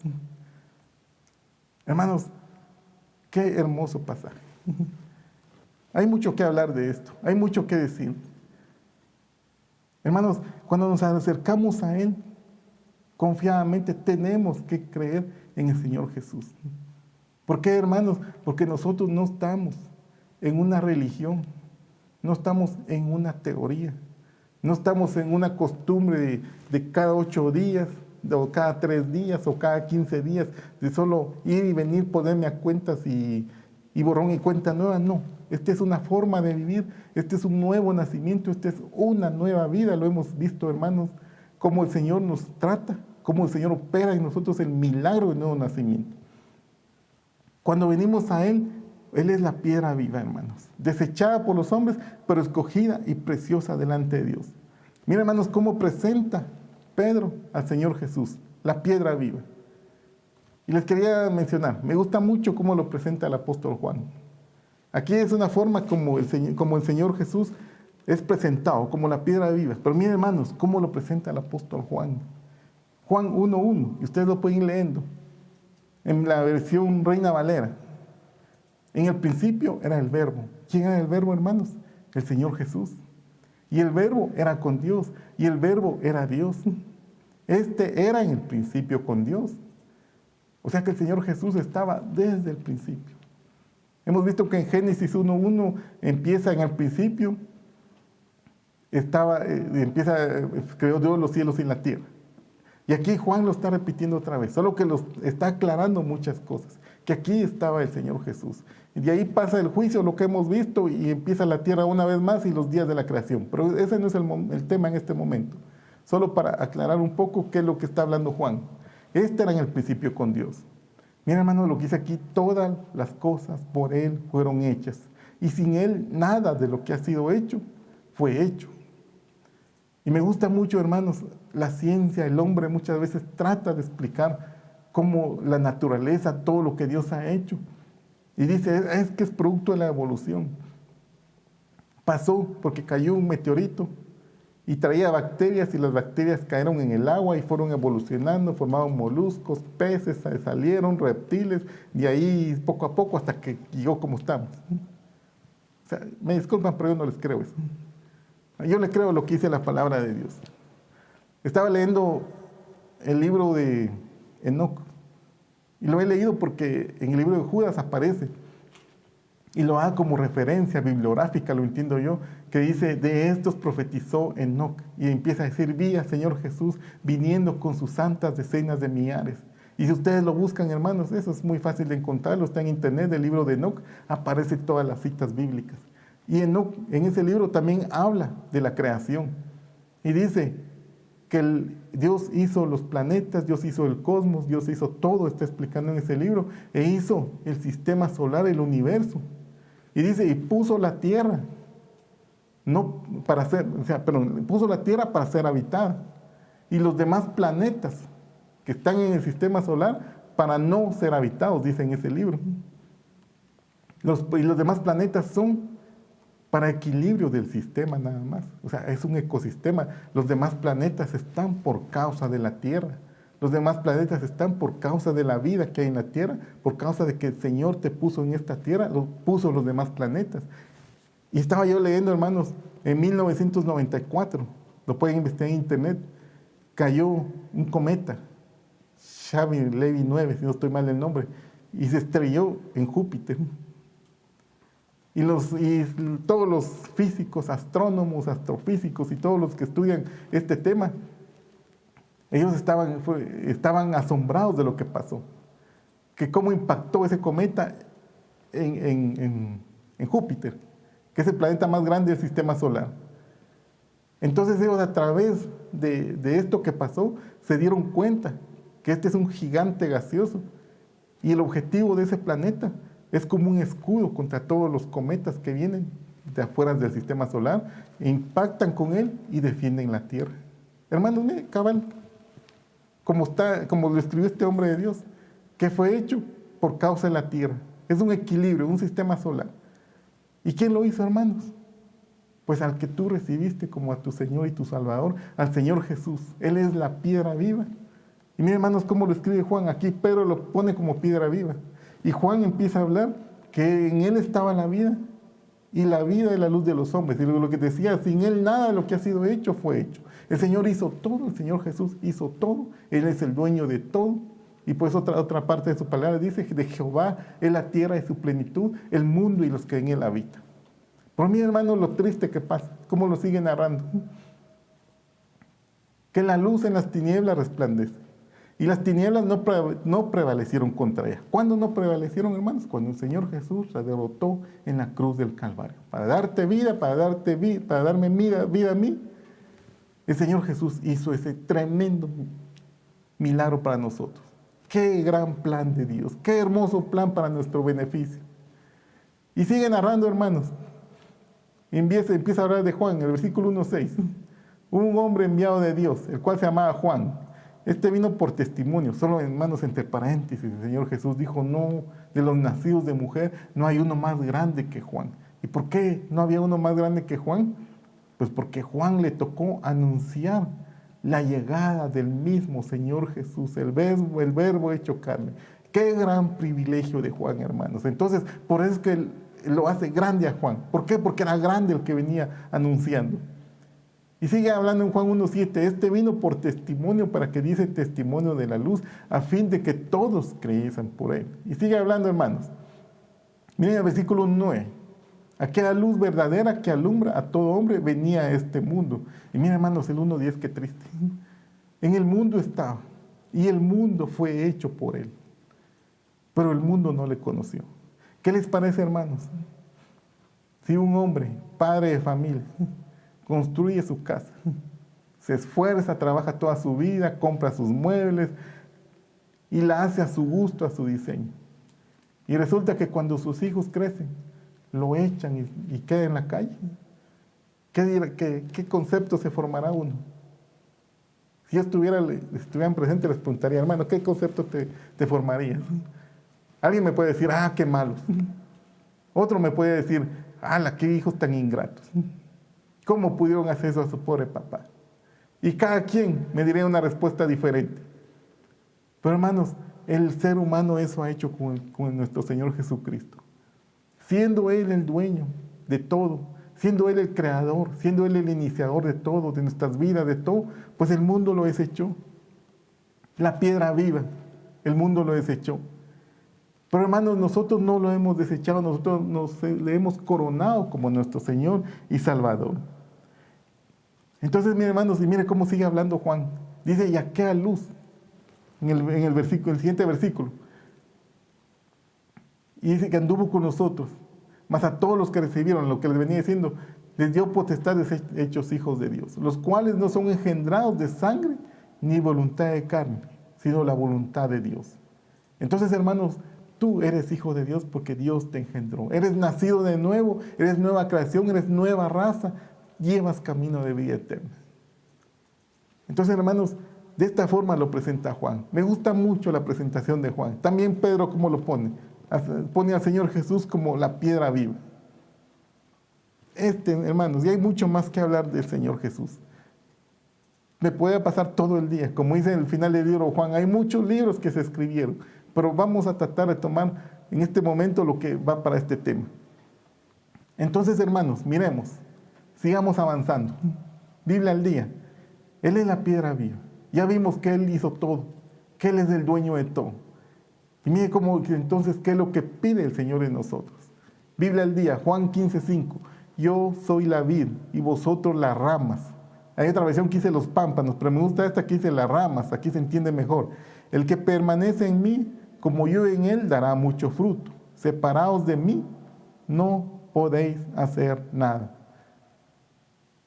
Hermanos, qué hermoso pasaje. Hay mucho que hablar de esto, hay mucho que decir. Hermanos, cuando nos acercamos a Él, confiadamente tenemos que creer en el Señor Jesús. ¿Por qué, hermanos? Porque nosotros no estamos en una religión, no estamos en una teoría, no estamos en una costumbre de cada 8 días, o cada 3 días, o cada 15 días, de solo ir y venir, ponerme a cuentas y borrón y cuenta nueva. No, esta es una forma de vivir, este es un nuevo nacimiento, esta es una nueva vida. Lo hemos visto, hermanos, cómo el Señor nos trata, cómo el Señor opera en nosotros el milagro del nuevo nacimiento. Cuando venimos a Él, Él es la piedra viva, hermanos, desechada por los hombres, pero escogida y preciosa delante de Dios. Miren, hermanos, cómo presenta Pedro al Señor Jesús, la piedra viva. Y les quería mencionar, me gusta mucho cómo lo presenta el apóstol Juan. Aquí es una forma como el Señor Jesús es presentado, como la piedra viva. Pero miren, hermanos, cómo lo presenta el apóstol Juan. Juan 1:1, y ustedes lo pueden ir leyendo, en la versión Reina Valera. En el principio era el Verbo. ¿Quién era el Verbo, hermanos? El Señor Jesús. Y el Verbo era con Dios, y el Verbo era Dios. Este era en el principio con Dios. O sea que el Señor Jesús estaba desde el principio. Hemos visto que en Génesis 1:1 empieza en el principio, creó Dios los cielos y la tierra. Y aquí Juan lo está repitiendo otra vez, solo que está aclarando muchas cosas, que aquí estaba el Señor Jesús. Y de ahí pasa el juicio, lo que hemos visto, y empieza la tierra una vez más y los días de la creación. Pero ese no es el tema en este momento. Solo para aclarar un poco qué es lo que está hablando Juan. Este era en el principio con Dios. Mira, hermano, lo que dice aquí, todas las cosas por Él fueron hechas. Y sin Él, nada de lo que ha sido hecho fue hecho. Y me gusta mucho, hermanos, la ciencia, el hombre muchas veces trata de explicar cómo la naturaleza, todo lo que Dios ha hecho. Y dice, es que es producto de la evolución. Pasó porque cayó un meteorito y traía bacterias, y las bacterias cayeron en el agua y fueron evolucionando, formaron moluscos, peces, salieron reptiles, y ahí poco a poco hasta que llegó como estamos. O sea, me disculpan, pero yo no les creo eso. Yo le creo lo que dice la palabra de Dios. Estaba leyendo el libro de Enoc, y lo he leído porque en el libro de Judas aparece, y lo da como referencia bibliográfica, lo entiendo yo, que dice, de estos profetizó Enoc, y empieza a decir, vi al Señor Jesús viniendo con sus santas decenas de millares. Y si ustedes lo buscan, hermanos, eso es muy fácil de encontrarlo, está en internet, el libro de Enoc, aparece todas las citas bíblicas. Y Enoc, en ese libro también habla de la creación, y dice que Dios hizo los planetas, Dios hizo el cosmos, Dios hizo todo, está explicando en ese libro, e hizo el sistema solar, el universo. Y dice, y puso la tierra, no para ser, o sea, perdón, puso la tierra para ser habitada. Y los demás planetas que están en el sistema solar para no ser habitados, dice en ese libro. Y los demás planetas son para equilibrio del sistema nada más. O sea, es un ecosistema. Los demás planetas están por causa de la tierra. Los demás planetas están por causa de la vida que hay en la tierra, por causa de que el Señor te puso en esta tierra, lo puso los demás planetas. Y estaba yo leyendo, hermanos, en 1994, lo pueden investigar en internet, cayó un cometa, Chavez-Levy 9, si no estoy mal el nombre, y se estrelló en Júpiter. Y todos los físicos, astrónomos, astrofísicos y todos los que estudian este tema, ellos estaban asombrados de lo que pasó. Que cómo impactó ese cometa en Júpiter, que es el planeta más grande del sistema solar. Entonces ellos, a través de esto que pasó, se dieron cuenta que este es un gigante gaseoso, y el objetivo de ese planeta es como un escudo contra todos los cometas que vienen de afuera del sistema solar, e impactan con él y defienden la Tierra. Hermanos, mire, cabal, como lo escribió este hombre de Dios, que fue hecho por causa de la Tierra. Es un equilibrio, un sistema solar. ¿Y quién lo hizo, hermanos? Pues al que tú recibiste como a tu Señor y tu Salvador, al Señor Jesús. Él es la piedra viva. Y miren, hermanos, cómo lo escribe Juan. Aquí Pedro lo pone como piedra viva. Y Juan empieza a hablar que en Él estaba la vida, y la vida es la luz de los hombres. Y lo que decía, sin Él nada de lo que ha sido hecho fue hecho. El Señor hizo todo, el Señor Jesús hizo todo. Él es el dueño de todo. Y pues otra parte de su palabra dice que de Jehová es la tierra y su plenitud, el mundo y los que en Él habitan. Por mí, hermano, lo triste que pasa, cómo lo sigue narrando. Que la luz en las tinieblas resplandece. Y las tinieblas no prevalecieron contra ella. ¿Cuándo no prevalecieron, hermanos? Cuando el Señor Jesús la derrotó en la cruz del Calvario. Para darte vida, para darme vida a mí. El Señor Jesús hizo ese tremendo milagro para nosotros. Qué gran plan de Dios. Qué hermoso plan para nuestro beneficio. Y sigue narrando, hermanos. Empieza a hablar de Juan, en el versículo 1:6. Un hombre enviado de Dios, el cual se llamaba Juan. Este vino por testimonio, solo, hermanos, entre paréntesis, el Señor Jesús dijo, no, de los nacidos de mujer, no hay uno más grande que Juan. ¿Y por qué no había uno más grande que Juan? Pues porque Juan le tocó anunciar la llegada del mismo Señor Jesús, el verbo hecho carne. Qué gran privilegio de Juan, hermanos. Entonces, por eso es que él lo hace grande a Juan. ¿Por qué? Porque era grande el que venía anunciando. Y sigue hablando en Juan 1:7, este vino por testimonio, para que dice testimonio de la luz, a fin de que todos creyesen por él. Y sigue hablando, hermanos. Miren el versículo 9. Aquella luz verdadera que alumbra a todo hombre venía a este mundo. Y miren, hermanos, el 1:10, qué triste. En el mundo estaba, y el mundo fue hecho por él. Pero el mundo no le conoció. ¿Qué les parece, hermanos? Si un hombre, padre de familia, construye su casa, se esfuerza, trabaja toda su vida, compra sus muebles y la hace a su gusto, a su diseño. Y resulta que cuando sus hijos crecen, lo echan y queda en la calle. ¿Qué concepto se formará uno? Si yo estuvieran presente, les preguntaría, hermano, ¿qué concepto te formarías? Alguien me puede decir, qué malos. Otro me puede decir, qué hijos tan ingratos. ¿Cómo pudieron hacer eso a su pobre papá? Y cada quien me diría una respuesta diferente. Pero hermanos, el ser humano eso ha hecho con nuestro Señor Jesucristo. Siendo Él el dueño de todo, siendo Él el creador, siendo Él el iniciador de todo, de nuestras vidas, de todo, pues el mundo lo desechó. La piedra viva, el mundo lo desechó. Pero hermanos, nosotros no lo hemos desechado, nosotros le hemos coronado como nuestro Señor y Salvador. Entonces, miren hermanos, y mire cómo sigue hablando Juan. Dice, y aquella luz, en el siguiente versículo. Y dice que anduvo con nosotros, mas a todos los que recibieron, lo que les venía diciendo, les dio potestad de ser hechos hijos de Dios, los cuales no son engendrados de sangre ni voluntad de carne, sino la voluntad de Dios. Entonces, hermanos, tú eres hijo de Dios porque Dios te engendró. Eres nacido de nuevo, eres nueva creación, eres nueva raza, llevas camino de vida eterna. Entonces, hermanos, de esta forma lo presenta Juan. Me gusta mucho la presentación de Juan. También Pedro, ¿cómo lo pone? Pone al Señor Jesús como la piedra viva. Hermanos, y hay mucho más que hablar del Señor Jesús. Me puede pasar todo el día. Como dice en el final del libro Juan, hay muchos libros que se escribieron, pero vamos a tratar de tomar en este momento lo que va para este tema. Entonces, hermanos, miremos, sigamos avanzando. Biblia al día. Él es la piedra viva. Ya vimos que Él hizo todo, que Él es el dueño de todo. Y mire cómo entonces, ¿qué es lo que pide el Señor en nosotros? Biblia al día, Juan 15:5. Yo soy la vid y vosotros las ramas. Hay otra versión que dice los pámpanos, pero me gusta esta que dice las ramas, aquí se entiende mejor. El que permanece en mí, como yo en él, dará mucho fruto. Separados de mí, no podéis hacer nada.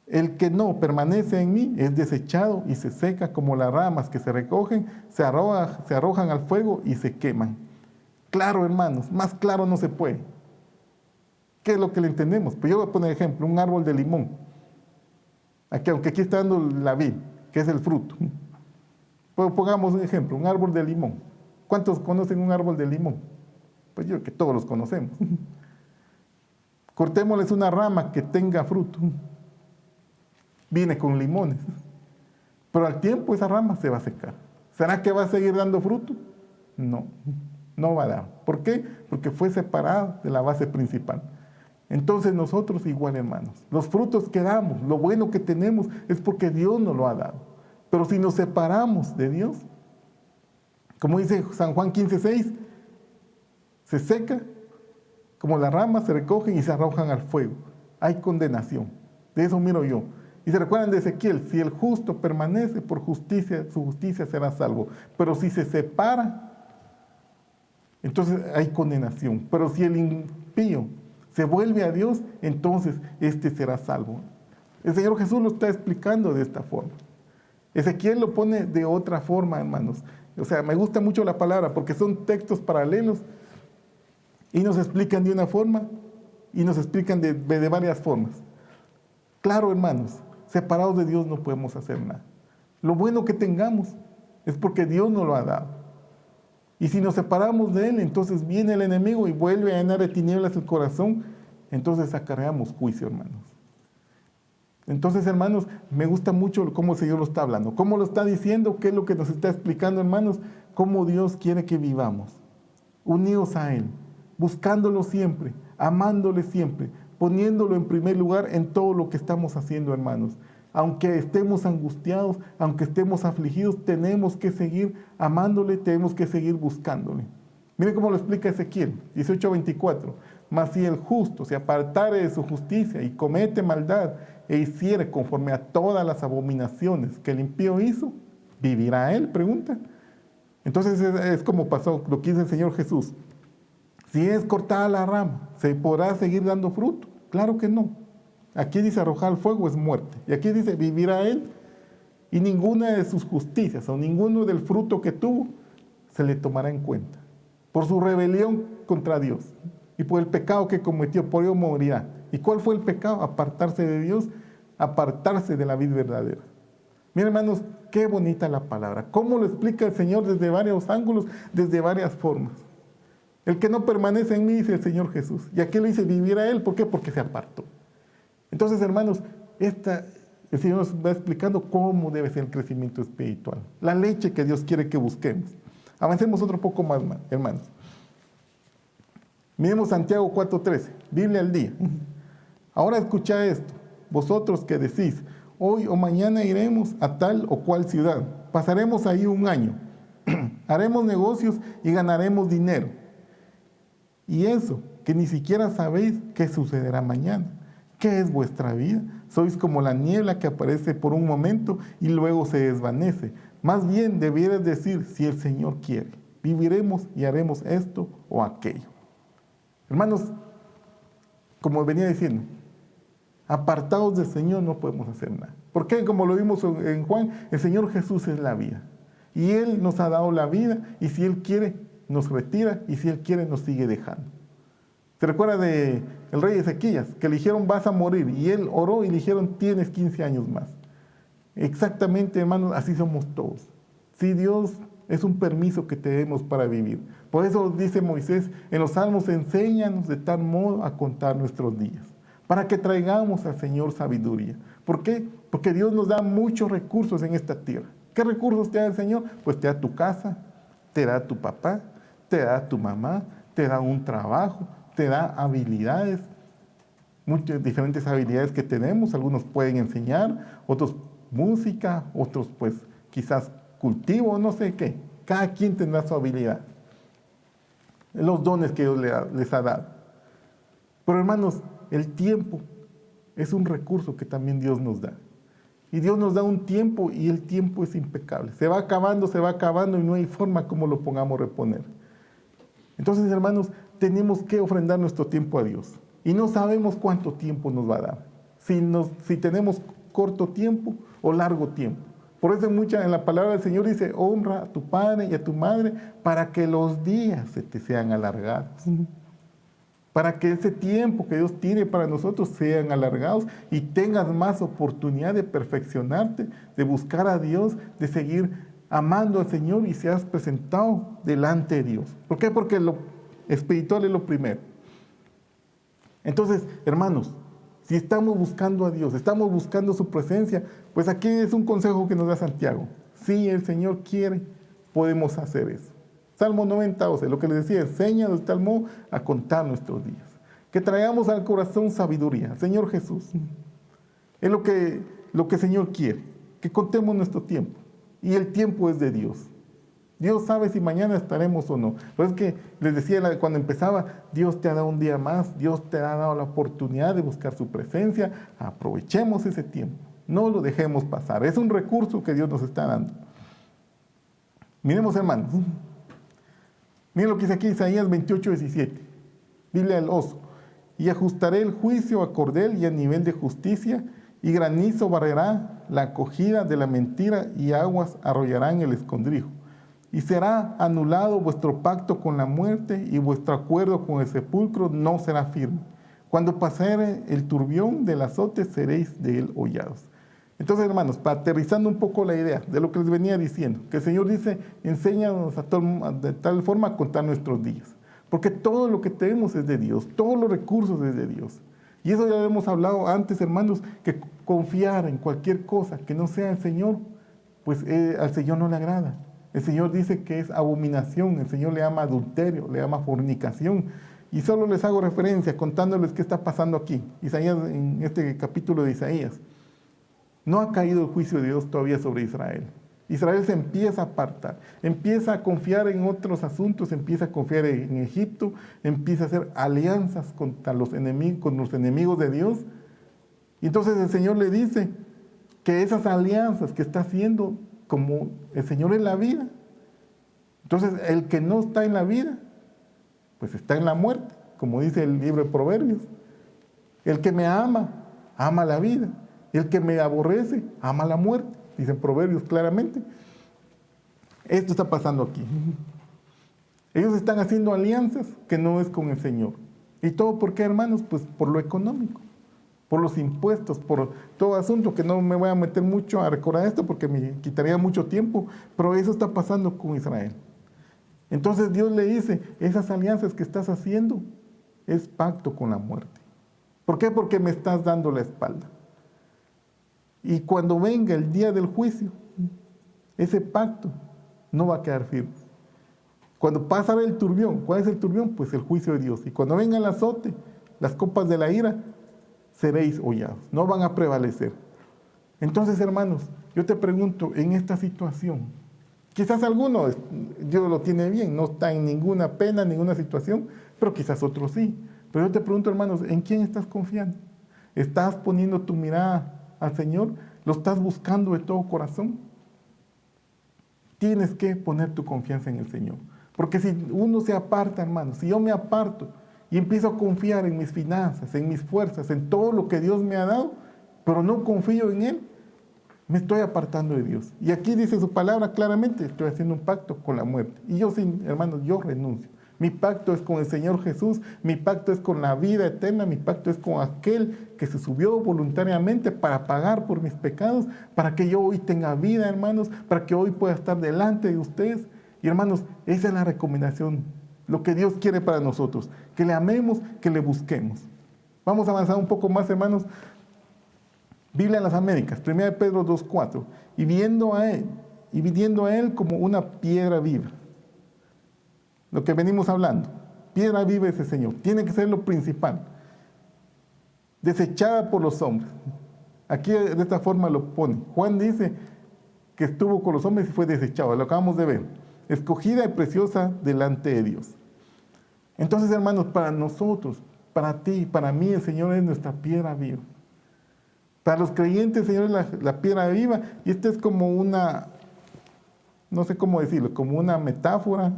El que no permanece en mí es desechado y se seca como las ramas que se recogen, se arrojan al fuego y se queman. Claro, hermanos, más claro no se puede. ¿Qué es lo que le entendemos? Pues yo voy a poner ejemplo, un árbol de limón. Aunque aquí está dando la vid, que es el fruto. Pues pongamos un ejemplo, un árbol de limón. ¿Cuántos conocen un árbol de limón? Pues yo creo que todos los conocemos. Cortémosles una rama que tenga fruto. Viene con limones, pero al tiempo esa rama se va a secar. ¿Será que va a seguir dando fruto? No, no va a dar. ¿Por qué? Porque fue separada de la base principal. Entonces nosotros igual, hermanos, los frutos que damos, lo bueno que tenemos es porque Dios nos lo ha dado. Pero si nos separamos de Dios, como dice San Juan 15:6, se seca, como las ramas se recogen y se arrojan al fuego. Hay condenación. De eso miro yo. Y se recuerdan de Ezequiel, si el justo permanece por justicia, su justicia será salvo. Pero si se separa, entonces hay condenación. Pero si el impío se vuelve a Dios, entonces este será salvo. El Señor Jesús lo está explicando de esta forma. Ezequiel lo pone de otra forma, hermanos. O sea, me gusta mucho la palabra porque son textos paralelos y nos explican de una forma y nos explican de varias formas. Claro, hermanos, separados de Dios no podemos hacer nada. Lo bueno que tengamos es porque Dios nos lo ha dado. Y si nos separamos de Él, entonces viene el enemigo y vuelve a llenar de tinieblas el corazón, entonces acarreamos juicio, hermanos. Entonces, hermanos, me gusta mucho cómo el Señor lo está hablando, cómo lo está diciendo, qué es lo que nos está explicando, hermanos, cómo Dios quiere que vivamos, unidos a Él, buscándolo siempre, amándole siempre, poniéndolo en primer lugar en todo lo que estamos haciendo, hermanos. Aunque estemos angustiados, aunque estemos afligidos, tenemos que seguir amándole, tenemos que seguir buscándole. Miren cómo lo explica Ezequiel, 18:24. Mas si el justo se apartare de su justicia y comete maldad e hiciere conforme a todas las abominaciones que el impío hizo, ¿vivirá él? Pregunta. Entonces es como pasó lo que dice el Señor Jesús. Si es cortada la rama, ¿se podrá seguir dando fruto? Claro que no. Aquí dice arrojar al fuego es muerte. Y aquí dice vivirá él. Y ninguna de sus justicias o ninguno del fruto que tuvo se le tomará en cuenta. Por su rebelión contra Dios y por el pecado que cometió, por ello morirá. ¿Y cuál fue el pecado? Apartarse de Dios, apartarse de la vida verdadera. Miren, hermanos, qué bonita la palabra. ¿Cómo lo explica el Señor desde varios ángulos, desde varias formas? El que no permanece en mí, dice el Señor Jesús. Y aquí le dice, vivir a Él. ¿Por qué? Porque se apartó. Entonces, hermanos, el Señor nos va explicando cómo debe ser el crecimiento espiritual. La leche que Dios quiere que busquemos. Avancemos otro poco más, hermanos. Miremos Santiago 4:13, Biblia al día. Ahora escuchad esto, vosotros que decís, hoy o mañana iremos a tal o cual ciudad, pasaremos ahí un año, haremos negocios y ganaremos dinero. Y eso, que ni siquiera sabéis qué sucederá mañana. ¿Qué es vuestra vida? Sois como la niebla que aparece por un momento y luego se desvanece. Más bien debierais decir, si el Señor quiere, viviremos y haremos esto o aquello. Hermanos, como venía diciendo, apartados del Señor no podemos hacer nada. Porque como lo vimos en Juan, el Señor Jesús es la vida. Y Él nos ha dado la vida y si Él quiere, nos retira y si Él quiere, nos sigue dejando. ¿Se recuerda del rey Ezequías? Que le dijeron, vas a morir. Y él oró y le dijeron, tienes 15 años más. Exactamente, hermanos, así somos todos. Si Dios es un permiso que tenemos para vivir. Por eso dice Moisés, en los Salmos, enséñanos de tal modo a contar nuestros días, para que traigamos al Señor sabiduría. ¿Por qué? Porque Dios nos da muchos recursos en esta tierra. ¿Qué recursos te da el Señor? Pues te da tu casa, te da tu papá, te da tu mamá, te da un trabajo, te da habilidades, muchas diferentes habilidades que tenemos. Algunos pueden enseñar, otros música, otros pues quizás cultivo, no sé qué. Cada quien tendrá su habilidad, los dones que Dios les ha dado. Pero hermanos, el tiempo es un recurso que también Dios nos da. Y Dios nos da un tiempo y el tiempo es impecable. Se va acabando y no hay forma como lo pongamos a reponer. Entonces, hermanos, tenemos que ofrendar nuestro tiempo a Dios. Y no sabemos cuánto tiempo nos va a dar. Si tenemos corto tiempo o largo tiempo. Por eso en la palabra del Señor dice, honra a tu padre y a tu madre para que los días se te sean alargados. Para que ese tiempo que Dios tiene para nosotros sean alargados y tengas más oportunidad de perfeccionarte, de buscar a Dios, de seguir amando al Señor y seas presentado delante de Dios. ¿Por qué? Porque lo espiritual es lo primero. Entonces, hermanos, si estamos buscando a Dios, estamos buscando su presencia, pues aquí es un consejo que nos da Santiago. Si el Señor quiere, podemos hacer eso. Salmo 90, 12, lo que les decía, enséñanos de tal modo a contar nuestros días. Que traigamos al corazón sabiduría. Señor Jesús, es lo que el Señor quiere, que contemos nuestro tiempo. Y el tiempo es de Dios. Dios sabe si mañana estaremos o no. Pero es que les decía cuando empezaba, Dios te ha dado un día más, Dios te ha dado la oportunidad de buscar su presencia. Aprovechemos ese tiempo, no lo dejemos pasar. Es un recurso que Dios nos está dando. Miremos, hermanos. Miren lo que dice aquí Isaías 28:17. Dile al oso, y ajustaré el juicio a cordel y a nivel de justicia, y granizo barrerá la acogida de la mentira, y aguas arrollarán el escondrijo. Y será anulado vuestro pacto con la muerte, y vuestro acuerdo con el sepulcro no será firme. Cuando pasare el turbión del azote, seréis de él hollados. Entonces, hermanos, para aterrizando un poco la idea de lo que les venía diciendo, que el Señor dice, enséñanos de tal forma a contar nuestros días. Porque todo lo que tenemos es de Dios, todos los recursos es de Dios. Y eso ya lo hemos hablado antes, hermanos, que confiar en cualquier cosa que no sea el Señor, pues al Señor no le agrada. El Señor dice que es abominación, el Señor le llama adulterio, le llama fornicación. Y solo les hago referencia contándoles qué está pasando aquí. Isaías, en este capítulo de Isaías. No ha caído el juicio de Dios todavía sobre Israel. Israel se empieza a apartar, empieza a confiar en otros asuntos, empieza a confiar en Egipto, empieza a hacer alianzas con los enemigos de Dios. Y entonces el Señor le dice que esas alianzas que está haciendo, como el Señor en la vida, entonces el que no está en la vida, pues está en la muerte, como dice el libro de Proverbios. El que me ama, ama la vida. El que me aborrece, ama la muerte. Dicen Proverbios claramente. Esto está pasando aquí. Ellos están haciendo alianzas que no es con el Señor. ¿Y todo por qué, hermanos? Pues por lo económico. por los impuestos, por todo asunto, que no me voy a meter mucho a recordar esto porque me quitaría mucho tiempo, pero eso está pasando con Israel. Entonces Dios le dice, esas alianzas que estás haciendo es pacto con la muerte. ¿Por qué? Porque me estás dando la espalda. Y cuando venga el día del juicio, ese pacto no va a quedar firme. Cuando pasa el turbión, ¿cuál es el turbión? Pues el juicio de Dios. Y cuando venga el azote, las copas de la ira, seréis hollados, no van a prevalecer. Entonces, hermanos, yo te pregunto, en esta situación, quizás alguno, Dios lo tiene bien, no está en ninguna pena, ninguna situación, pero quizás otros sí. Pero yo te pregunto, hermanos, ¿en quién estás confiando? ¿Estás poniendo tu mirada al Señor? ¿Lo estás buscando de todo corazón? Tienes que poner tu confianza en el Señor. Porque si uno se aparta, hermanos, si yo me aparto y empiezo a confiar en mis finanzas, en mis fuerzas, en todo lo que Dios me ha dado, pero no confío en Él, me estoy apartando de Dios. Y aquí dice su palabra claramente, estoy haciendo un pacto con la muerte. Y yo, hermanos, yo renuncio. Mi pacto es con el Señor Jesús, mi pacto es con la vida eterna, mi pacto es con aquel que se subió voluntariamente para pagar por mis pecados, para que yo hoy tenga vida, hermanos, para que hoy pueda estar delante de ustedes. Y hermanos, esa es la recomendación, lo que Dios quiere para nosotros, que le amemos, que le busquemos. Vamos a avanzar un poco más, hermanos. Biblia en las Américas, 1 Pedro 2:4, y viendo a él como una piedra viva. Lo que venimos hablando, piedra viva es el Señor, tiene que ser lo principal. Desechada por los hombres. Aquí de esta forma lo pone. Juan dice que estuvo con los hombres y fue desechado, lo acabamos de ver. Escogida y preciosa delante de Dios. Entonces, hermanos, para nosotros, para ti, para mí, el Señor es nuestra piedra viva. Para los creyentes, el Señor es la piedra viva, y esta es como una, no sé cómo decirlo, como una metáfora,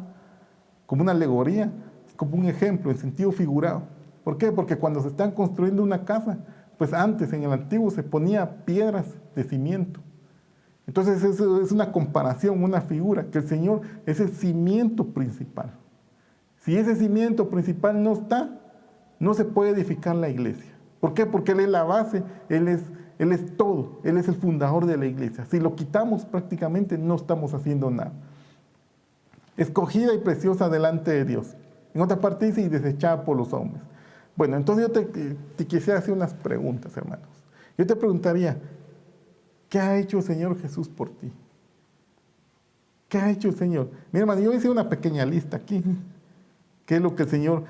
como una alegoría, como un ejemplo en sentido figurado. ¿Por qué? Porque cuando se están construyendo una casa, pues antes en el antiguo se ponía piedras de cimiento. Entonces eso es una comparación, una figura, que el Señor es el cimiento principal. Si ese cimiento principal no está, no se puede edificar la iglesia. ¿Por qué? Porque Él es la base, Él es todo, Él es el fundador de la iglesia. Si lo quitamos prácticamente no estamos haciendo nada. Escogida y preciosa delante de Dios. En otra parte dice, y desechada por los hombres. Bueno, entonces yo te quisiera hacer unas preguntas, hermanos. Yo te preguntaría, ¿qué ha hecho el Señor Jesús por ti? ¿Qué ha hecho el Señor? Mira, hermano, yo hice una pequeña lista aquí. ¿Qué es lo que el Señor...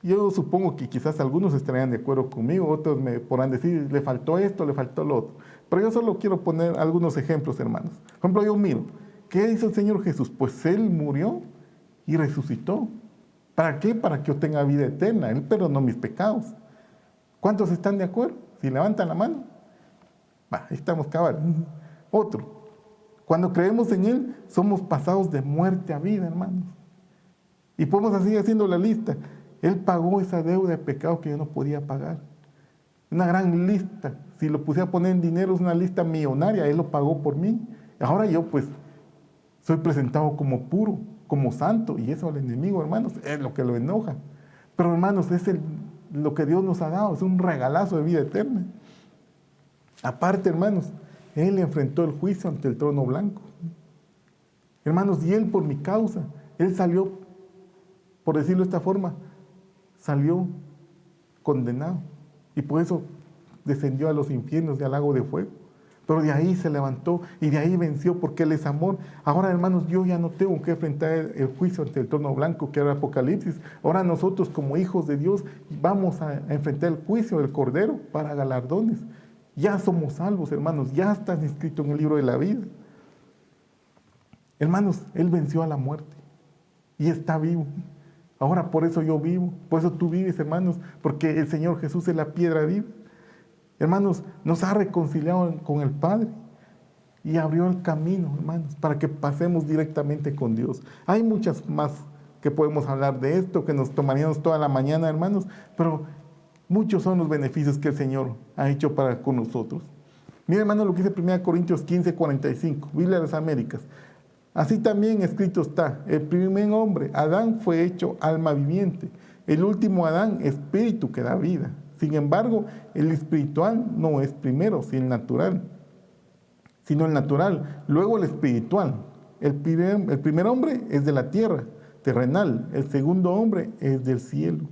Yo supongo que quizás algunos estarían de acuerdo conmigo, otros me podrán decir, le faltó esto, le faltó lo otro. Pero yo solo quiero poner algunos ejemplos, hermanos. Por ejemplo, yo miro, ¿qué hizo el Señor Jesús? Pues Él murió y resucitó. ¿Para qué? Para que yo tenga vida eterna. Él perdonó mis pecados. ¿Cuántos están de acuerdo? Si levantan la mano. Ahí estamos cabal. Otro. Cuando creemos en Él, somos pasados de muerte a vida, hermanos. Y podemos así haciendo la lista. Él pagó esa deuda de pecado que yo no podía pagar. Una gran lista. Si lo pusiera a poner en dinero, es una lista millonaria. Él lo pagó por mí. Ahora yo, pues, soy presentado como puro, como santo. Y eso al enemigo, hermanos, es lo que lo enoja. Pero, hermanos, es lo que Dios nos ha dado. Es un regalazo de vida eterna. Aparte, hermanos, Él enfrentó el juicio ante el trono blanco. Hermanos, y Él por mi causa, Él salió, por decirlo de esta forma, salió condenado. Y por eso descendió a los infiernos y al lago de fuego. Pero de ahí se levantó y de ahí venció porque Él es amor. Ahora, hermanos, yo ya no tengo que enfrentar el juicio ante el trono blanco que era Apocalipsis. Ahora nosotros como hijos de Dios vamos a enfrentar el juicio del Cordero para galardones. Ya somos salvos, hermanos, ya estás inscrito en el libro de la vida. Hermanos, Él venció a la muerte y está vivo. Ahora por eso yo vivo, por eso tú vives, hermanos, porque el Señor Jesús es la piedra viva. Hermanos, nos ha reconciliado con el Padre y abrió el camino, hermanos, para que pasemos directamente con Dios. Hay muchas más que podemos hablar de esto, que nos tomaríamos toda la mañana, hermanos, pero muchos son los beneficios que el Señor ha hecho con nosotros. Mira, hermano, lo que dice 1 Corintios 15:45, Biblia de las Américas. Así también escrito está, el primer hombre, Adán, fue hecho alma viviente, el último Adán, espíritu que da vida. Sin embargo, el espiritual no es primero, sino el natural, luego el espiritual. El primer hombre es de la tierra, terrenal. El segundo hombre es del cielo.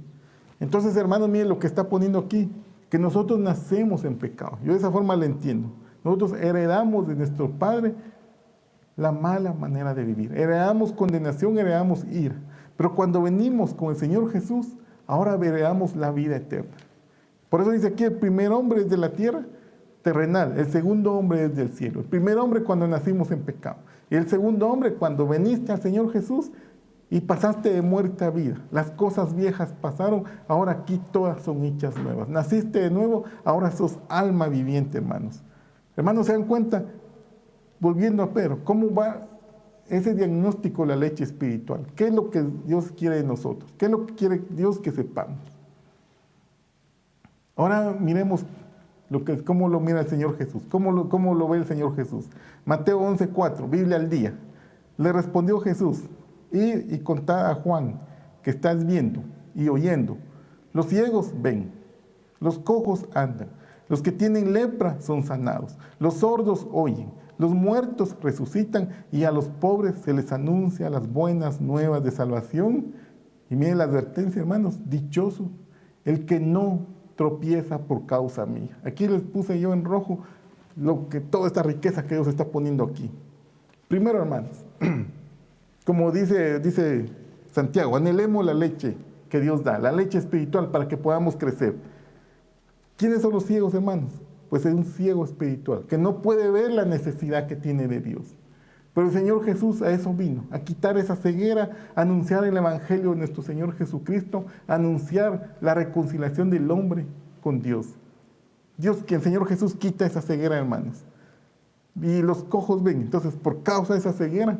Entonces, hermanos, miren lo que está poniendo aquí, que nosotros nacemos en pecado. Yo de esa forma lo entiendo. Nosotros heredamos de nuestro Padre la mala manera de vivir. Heredamos condenación, heredamos ira. Pero cuando venimos con el Señor Jesús, ahora heredamos la vida eterna. Por eso dice aquí, el primer hombre es de la tierra, terrenal. El segundo hombre es del cielo. El primer hombre cuando nacimos en pecado. Y el segundo hombre cuando veniste al Señor Jesús y pasaste de muerte a vida. Las cosas viejas pasaron, ahora aquí todas son hechas nuevas. Naciste de nuevo, ahora sos alma viviente, hermanos. Hermanos, ¿se dan cuenta? Volviendo a Pedro, ¿cómo va ese diagnóstico de la leche espiritual? ¿Qué es lo que Dios quiere de nosotros? ¿Qué es lo que quiere Dios que sepamos? Ahora miremos cómo lo mira el Señor Jesús, cómo lo ve el Señor Jesús. Mateo 11:4, Biblia al día. Le respondió Jesús, id y contad a Juan que estás viendo y oyendo. Los ciegos ven, los cojos andan, los que tienen lepra son sanados, los sordos oyen, los muertos resucitan y a los pobres se les anuncia las buenas nuevas de salvación. Y miren la advertencia, hermanos, dichoso el que no tropieza por causa mía. Aquí les puse yo en rojo toda esta riqueza que Dios está poniendo aquí. Primero, hermanos, como dice Santiago, anhelemos la leche que Dios da, la leche espiritual para que podamos crecer. ¿Quiénes son los ciegos, hermanos? Pues es un ciego espiritual, que no puede ver la necesidad que tiene de Dios. Pero el Señor Jesús a eso vino, a quitar esa ceguera, a anunciar el Evangelio de nuestro Señor Jesucristo, a anunciar la reconciliación del hombre con Dios. Que el Señor Jesús quita esa ceguera, hermanos. Y los cojos ven. Entonces, por causa de esa ceguera,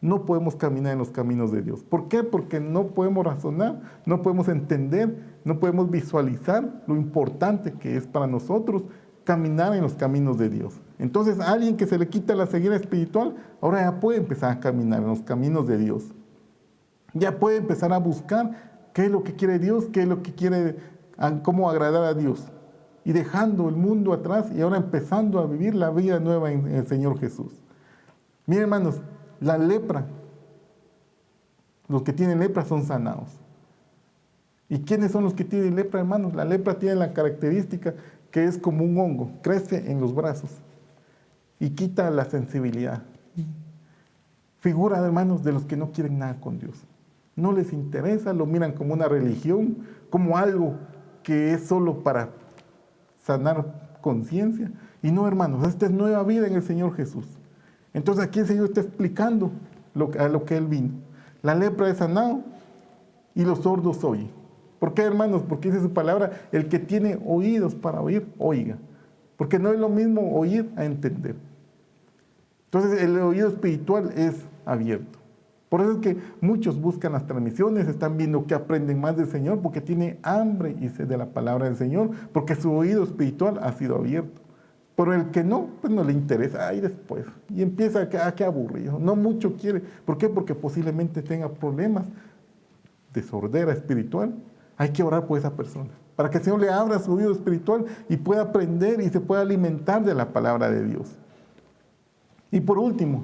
no podemos caminar en los caminos de Dios. ¿Por qué? Porque no podemos razonar, no podemos entender, no podemos visualizar lo importante que es para nosotros caminar en los caminos de Dios. Entonces, a alguien que se le quita la ceguera espiritual, ahora ya puede empezar a caminar en los caminos de Dios. Ya puede empezar a buscar qué es lo que quiere Dios, qué es lo que quiere, cómo agradar a Dios. Y dejando el mundo atrás y ahora empezando a vivir la vida nueva en el Señor Jesús. Miren, hermanos, la lepra, los que tienen lepra son sanados. ¿Y quiénes son los que tienen lepra, hermanos? La lepra tiene la característica que es como un hongo, crece en los brazos y quita la sensibilidad. Figura, hermanos, de los que no quieren nada con Dios. No les interesa, lo miran como una religión, como algo que es solo para sanar conciencia. Y no, hermanos, esta es nueva vida en el Señor Jesús. Entonces aquí el Señor está explicando a lo que Él vino. La lepra es sanado y los sordos oyen. ¿Por qué, hermanos? Porque dice su palabra, el que tiene oídos para oír, oiga. Porque no es lo mismo oír a entender. Entonces el oído espiritual es abierto. Por eso es que muchos buscan las transmisiones, están viendo que aprenden más del Señor, porque tiene hambre y sed de la palabra del Señor, porque su oído espiritual ha sido abierto. Pero el que no, pues no le interesa, ahí después. Y empieza a qué aburrido, no mucho quiere. ¿Por qué? Porque posiblemente tenga problemas de sordera espiritual. Hay que orar por esa persona, para que el Señor le abra su oído espiritual y pueda aprender y se pueda alimentar de la palabra de Dios. Y por último,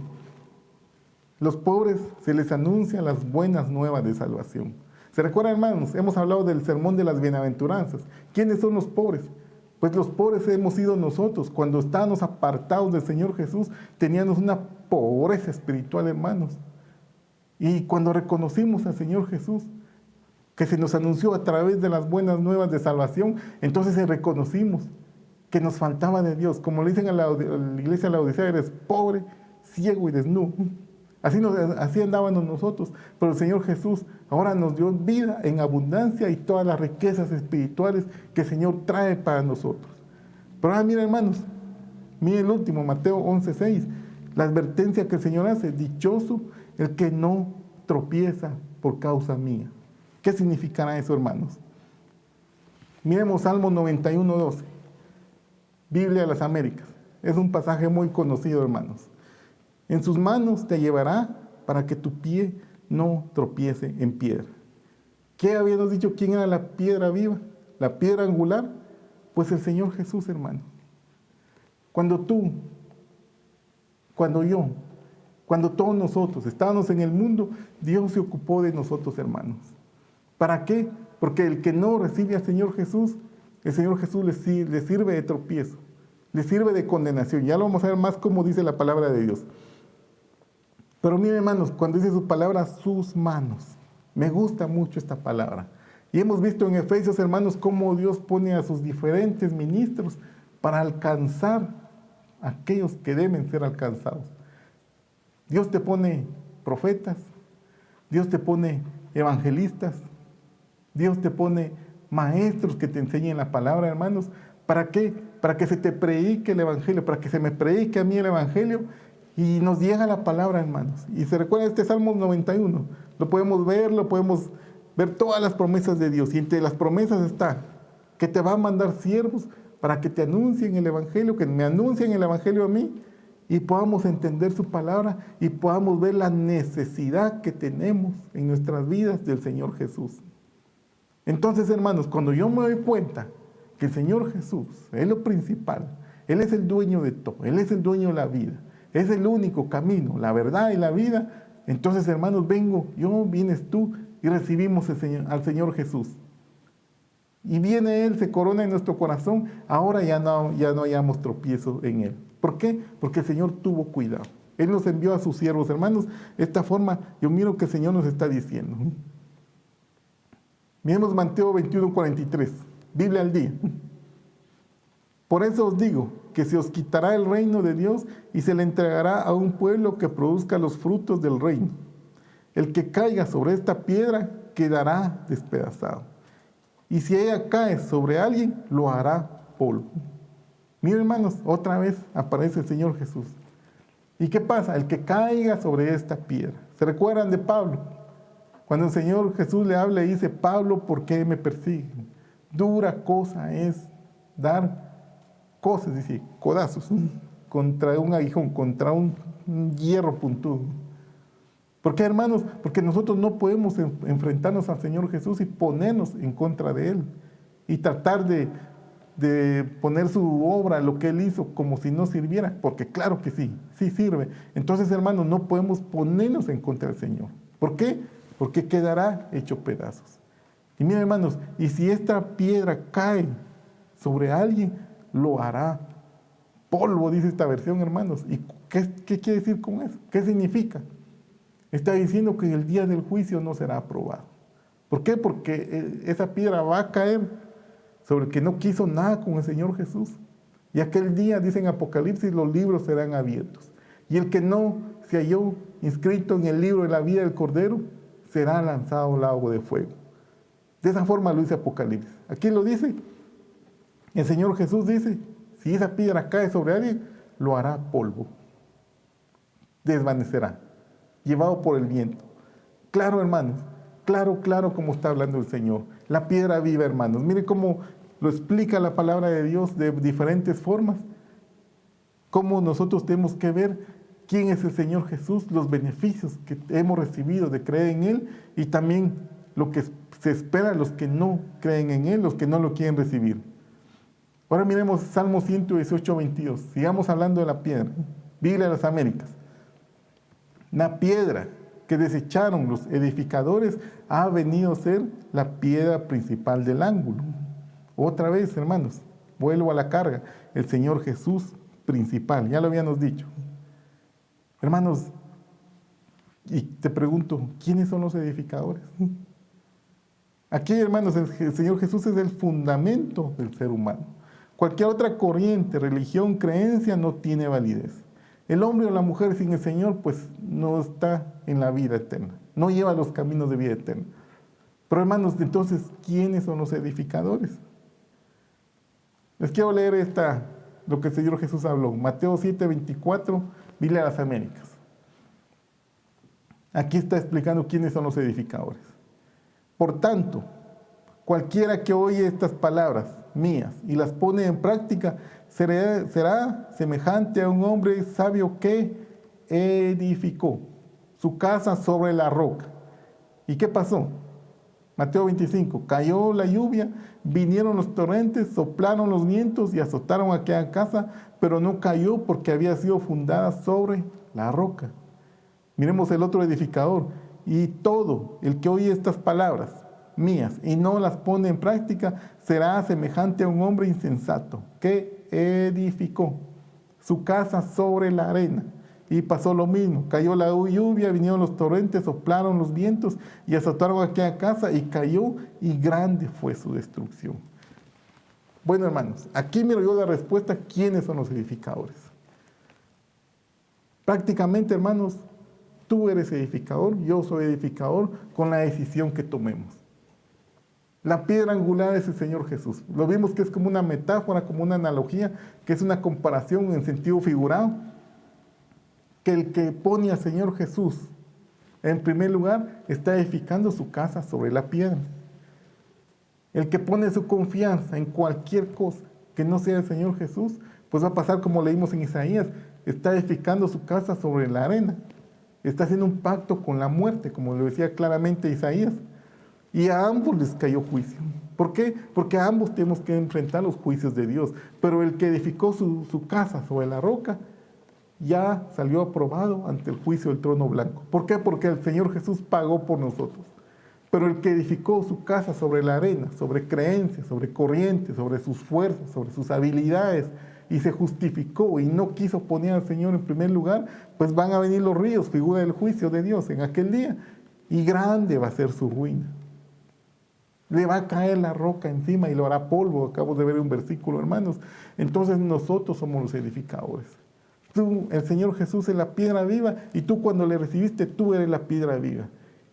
los pobres se les anuncian las buenas nuevas de salvación. ¿Se recuerdan, hermanos? Hemos hablado del sermón de las bienaventuranzas. ¿Quiénes son los pobres? Pues los pobres hemos sido nosotros. Cuando estábamos apartados del Señor Jesús, teníamos una pobreza espiritual, hermanos. Y cuando reconocimos al Señor Jesús, que se nos anunció a través de las buenas nuevas de salvación, entonces reconocimos que nos faltaba de Dios. Como le dicen a la iglesia de la Odisea, eres pobre, ciego y desnudo. Así andábamos nosotros, pero el Señor Jesús ahora nos dio vida en abundancia y todas las riquezas espirituales que el Señor trae para nosotros. Pero ahora miren, hermanos, miren el último, Mateo 11:6, la advertencia que el Señor hace: dichoso el que no tropieza por causa mía. ¿Qué significará eso, hermanos? Miremos Salmo 91:12, Biblia de las Américas. Es un pasaje muy conocido, hermanos. En sus manos te llevará para que tu pie no tropiece en piedra. ¿Qué habíamos dicho? ¿Quién era la piedra viva? la piedra angular, pues el Señor Jesús, hermano. Cuando tú, cuando yo, cuando todos nosotros estábamos en el mundo, Dios se ocupó de nosotros, hermanos. ¿Para qué? Porque el que no recibe al Señor Jesús, el Señor Jesús le sirve de tropiezo, le sirve de condenación. Ya lo vamos a ver más como dice la palabra de Dios. Pero miren, hermanos, cuando dice su palabra, sus manos. Me gusta mucho esta palabra. Y hemos visto en Efesios, hermanos, cómo Dios pone a sus diferentes ministros para alcanzar a aquellos que deben ser alcanzados. Dios te pone profetas, Dios te pone evangelistas, Dios te pone maestros que te enseñen la palabra, hermanos. ¿Para qué? Para que se te predique el evangelio, para que se me predique a mí el evangelio y nos llega la palabra, hermanos. Y se recuerda este Salmo 91, lo podemos ver todas las promesas de Dios. Y entre las promesas está que te va a mandar siervos para que te anuncien el evangelio, que me anuncien el evangelio a mí y podamos entender su palabra y podamos ver la necesidad que tenemos en nuestras vidas del Señor Jesús. Entonces, hermanos, cuando yo me doy cuenta que el Señor Jesús es lo principal, Él es el dueño de todo, Él es el dueño de la vida, es el único camino, la verdad y la vida, entonces, hermanos, vienes tú y recibimos al Señor Jesús. Y viene Él, se corona en nuestro corazón, ahora ya no hayamos tropiezo en Él. ¿Por qué? Porque el Señor tuvo cuidado. Él nos envió a sus siervos, hermanos. De esta forma, yo miro que el Señor nos está diciendo. Miremos Mateo 21:43, Biblia al día. Por eso os digo que se os quitará el reino de Dios y se le entregará a un pueblo que produzca los frutos del reino. El que caiga sobre esta piedra quedará despedazado. Y si ella cae sobre alguien, lo hará polvo. Miren, hermanos, otra vez aparece el Señor Jesús. ¿Y qué pasa? El que caiga sobre esta piedra. ¿Se recuerdan de Pablo? Cuando el Señor Jesús le habla y dice, Pablo, ¿por qué me persiguen? Dura cosa es dar cosas, dice, codazos, contra un aguijón, contra un hierro puntudo. ¿Por qué, hermanos? Porque nosotros no podemos enfrentarnos al Señor Jesús y ponernos en contra de Él y tratar de poner su obra, lo que Él hizo, como si no sirviera, porque claro que sí sirve. Entonces, hermanos, no podemos ponernos en contra del Señor. ¿Por qué? Porque quedará hecho pedazos. Y miren, hermanos, y si esta piedra cae sobre alguien, lo hará polvo, dice esta versión, hermanos. ¿Y qué quiere decir con eso? ¿Qué significa? Está diciendo que en el día del juicio no será aprobado. ¿Por qué? Porque esa piedra va a caer sobre el que no quiso nada con el Señor Jesús. Y aquel día, dice en Apocalipsis, los libros serán abiertos. Y el que no se halló inscrito en el libro de la vida del Cordero, será lanzado al lago de fuego. De esa forma lo dice Apocalipsis. Aquí lo dice. El Señor Jesús dice, si esa piedra cae sobre alguien, lo hará polvo. Desvanecerá, llevado por el viento. Claro, hermanos, claro como está hablando el Señor. La piedra viva, hermanos. Mire cómo lo explica la palabra de Dios de diferentes formas. Cómo nosotros tenemos que ver quién es el Señor Jesús, los beneficios que hemos recibido de creer en Él y también lo que se espera de los que no creen en Él, los que no lo quieren recibir. Ahora miremos Salmo 118:22. Sigamos hablando de la piedra. Biblia de las Américas. La piedra que desecharon los edificadores ha venido a ser la piedra principal del ángulo. Otra vez, hermanos, vuelvo a la carga. El Señor Jesús principal, ya lo habíamos dicho. Hermanos, y te pregunto, ¿quiénes son los edificadores? Aquí, hermanos, el Señor Jesús es el fundamento del ser humano. Cualquier otra corriente, religión, creencia no tiene validez. El hombre o la mujer sin el Señor, pues no está en la vida eterna, no lleva los caminos de vida eterna. Pero, hermanos, entonces, ¿quiénes son los edificadores? Les quiero leer lo que el Señor Jesús habló. Mateo 7:24, Biblia de las Américas. Aquí está explicando quiénes son los edificadores. Por tanto, cualquiera que oye estas palabras mías y las pone en práctica, será semejante a un hombre sabio que edificó su casa sobre la roca. ¿Y qué pasó? Mateo 25, cayó la lluvia, vinieron los torrentes, soplaron los vientos y azotaron aquella casa, pero no cayó porque había sido fundada sobre la roca. Miremos el otro edificador. Y todo el que oye estas palabras mías y no las pone en práctica será semejante a un hombre insensato que edificó su casa sobre la arena. Y pasó lo mismo, cayó la lluvia, vinieron los torrentes, soplaron los vientos y azotaron aquella casa y cayó y grande fue su destrucción. Bueno, hermanos, aquí miro yo la respuesta, ¿quiénes son los edificadores? Prácticamente, hermanos, tú eres edificador, yo soy edificador con la decisión que tomemos. La piedra angular es el Señor Jesús. Lo vimos que es como una metáfora, como una analogía, que es una comparación en sentido figurado, que el que pone al Señor Jesús en primer lugar está edificando su casa sobre la piedra. El que pone su confianza en cualquier cosa que no sea el Señor Jesús, pues va a pasar como leímos en Isaías, está edificando su casa sobre la arena. Está haciendo un pacto con la muerte, como lo decía claramente Isaías. Y a ambos les cayó juicio. ¿Por qué? Porque a ambos tenemos que enfrentar los juicios de Dios. Pero el que edificó su casa sobre la roca, ya salió aprobado ante el juicio del trono blanco. ¿Por qué? Porque el Señor Jesús pagó por nosotros. Pero el que edificó su casa sobre la arena, sobre creencias, sobre corrientes, sobre sus fuerzas, sobre sus habilidades, y se justificó y no quiso poner al Señor en primer lugar, pues van a venir los ríos, figura del juicio de Dios en aquel día, y grande va a ser su ruina. Le va a caer la roca encima y lo hará polvo. Acabo de ver un versículo, hermanos. Entonces nosotros somos los edificadores. Tú, el Señor Jesús es la piedra viva y tú cuando le recibiste, tú eres la piedra viva.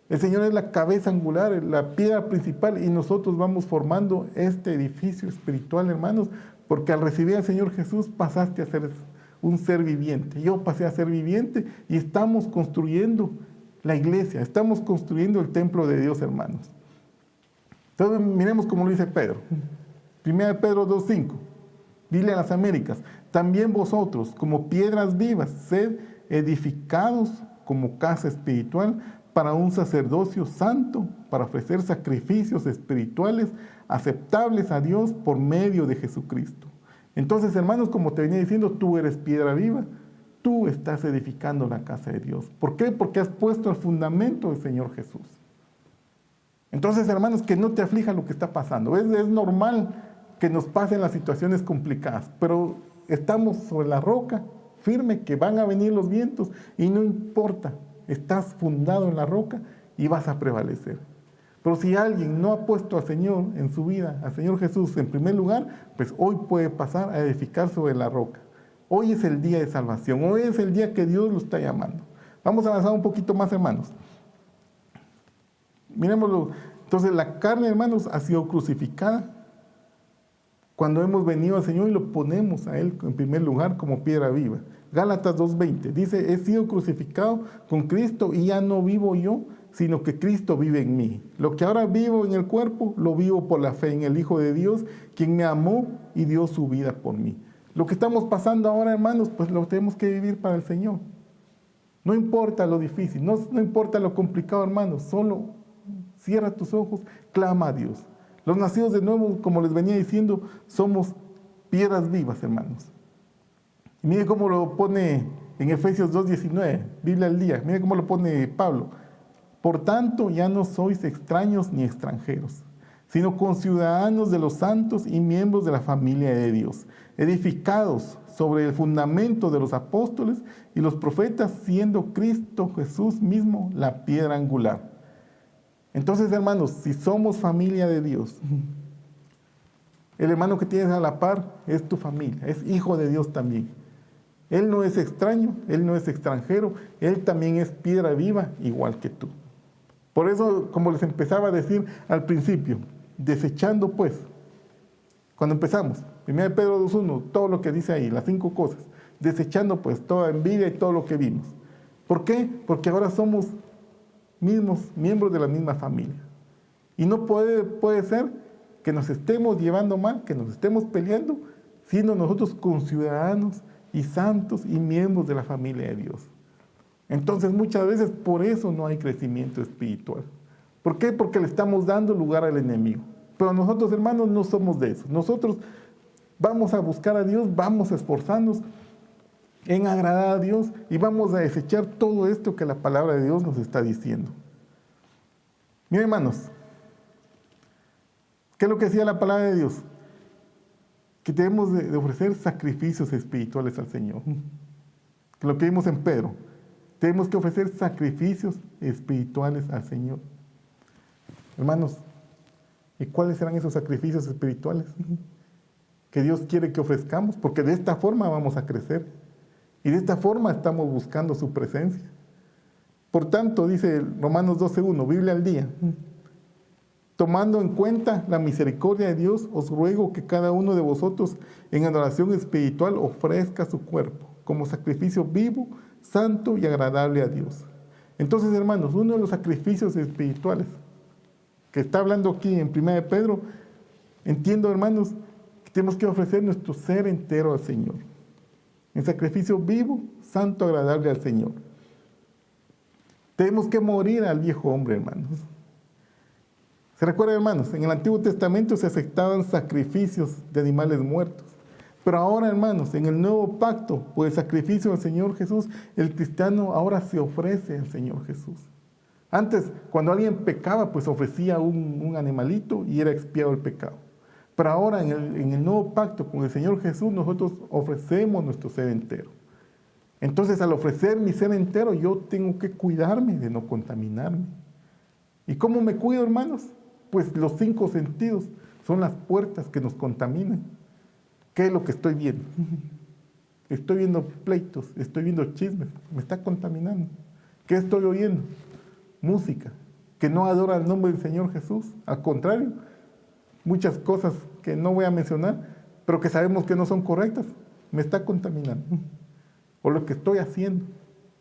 El Señor es la cabeza angular, la piedra principal y nosotros vamos formando este edificio espiritual, hermanos, porque al recibir al Señor Jesús pasaste a ser un ser viviente. Yo pasé a ser viviente y estamos construyendo la iglesia, estamos construyendo el templo de Dios, hermanos. Entonces miremos cómo lo dice Pedro. 1 Pedro 2:5. Dile a las Américas, también vosotros, como piedras vivas, sed edificados como casa espiritual para un sacerdocio santo, para ofrecer sacrificios espirituales aceptables a Dios por medio de Jesucristo. Entonces, hermanos, como te venía diciendo, tú eres piedra viva, tú estás edificando la casa de Dios. ¿Por qué? Porque has puesto el fundamento del Señor Jesús. Entonces, hermanos, que no te aflija lo que está pasando. Es normal que nos pasen las situaciones complicadas, pero estamos sobre la roca firme, que van a venir los vientos y no importa, estás fundado en la roca y vas a prevalecer. Pero si alguien no ha puesto al Señor en su vida, al Señor Jesús en primer lugar, pues hoy puede pasar a edificar sobre la roca. Hoy es el día de salvación, hoy es el día que Dios lo está llamando. Vamos a avanzar un poquito más, hermanos. Miremoslo. Entonces la carne, hermanos, ha sido crucificada cuando hemos venido al Señor y lo ponemos a Él en primer lugar como piedra viva. Gálatas 2:20 dice, he sido crucificado con Cristo y ya no vivo yo, sino que Cristo vive en mí. Lo que ahora vivo en el cuerpo, lo vivo por la fe en el Hijo de Dios, quien me amó y dio su vida por mí. Lo que estamos pasando ahora, hermanos, pues lo tenemos que vivir para el Señor. No importa lo difícil, no importa lo complicado, hermanos, solo cierra tus ojos, clama a Dios. Los nacidos de nuevo, como les venía diciendo, somos piedras vivas, hermanos. Y mire cómo lo pone en Efesios 2:19, Biblia al día. Mire cómo lo pone Pablo. Por tanto, ya no sois extraños ni extranjeros, sino conciudadanos de los santos y miembros de la familia de Dios, edificados sobre el fundamento de los apóstoles y los profetas, siendo Cristo Jesús mismo la piedra angular. Entonces, hermanos, si somos familia de Dios, el hermano que tienes a la par es tu familia, es hijo de Dios también. Él no es extraño, él no es extranjero, él también es piedra viva igual que tú. Por eso, como les empezaba a decir al principio, desechando pues, cuando empezamos, 1 Pedro 2:1, todo lo que dice ahí, las 5 cosas, desechando pues toda envidia y todo lo que vimos. ¿Por qué? Porque ahora somos mismos miembros de la misma familia. Y no puede ser que nos estemos llevando mal, que nos estemos peleando, siendo nosotros conciudadanos y santos y miembros de la familia de Dios. Entonces muchas veces por eso no hay crecimiento espiritual, ¿Por qué? Porque le estamos dando lugar al enemigo. Pero nosotros, hermanos, no somos de eso. Nosotros vamos a buscar a Dios, vamos a esforzarnos en agradar a Dios y vamos a desechar todo esto que la palabra de Dios nos está diciendo. Miren, hermanos, ¿qué es lo que decía la palabra de Dios? Que debemos de ofrecer sacrificios espirituales al Señor. Que lo que vimos en Pedro. Tenemos que ofrecer sacrificios espirituales al Señor. Hermanos, ¿y cuáles serán esos sacrificios espirituales que Dios quiere que ofrezcamos? Porque de esta forma vamos a crecer. Y de esta forma estamos buscando su presencia. Por tanto, dice Romanos 12:1, Biblia al día. Tomando en cuenta la misericordia de Dios, os ruego que cada uno de vosotros en adoración espiritual ofrezca su cuerpo como sacrificio vivo, santo y agradable a Dios. Entonces, hermanos, uno de los sacrificios espirituales que está hablando aquí en 1 de Pedro, entiendo, hermanos, que tenemos que ofrecer nuestro ser entero al Señor. En sacrificio vivo, santo, agradable al Señor. Tenemos que morir al viejo hombre, hermanos. ¿Se recuerdan, hermanos? En el Antiguo Testamento se aceptaban sacrificios de animales muertos. Pero ahora, hermanos, en el nuevo pacto, por el sacrificio del Señor Jesús, el cristiano ahora se ofrece al Señor Jesús. Antes, cuando alguien pecaba, pues ofrecía un animalito y era expiado el pecado. Pero ahora, en el nuevo pacto con el Señor Jesús, nosotros ofrecemos nuestro ser entero. Entonces, al ofrecer mi ser entero, yo tengo que cuidarme de no contaminarme. ¿Y cómo me cuido, hermanos? Pues los 5 sentidos son las puertas que nos contaminan. ¿Qué es lo que estoy viendo? Estoy viendo pleitos, estoy viendo chismes, me está contaminando. ¿Qué estoy oyendo? Música, que no adora el nombre del Señor Jesús. Al contrario, muchas cosas que no voy a mencionar, pero que sabemos que no son correctas, me está contaminando. O lo que estoy haciendo,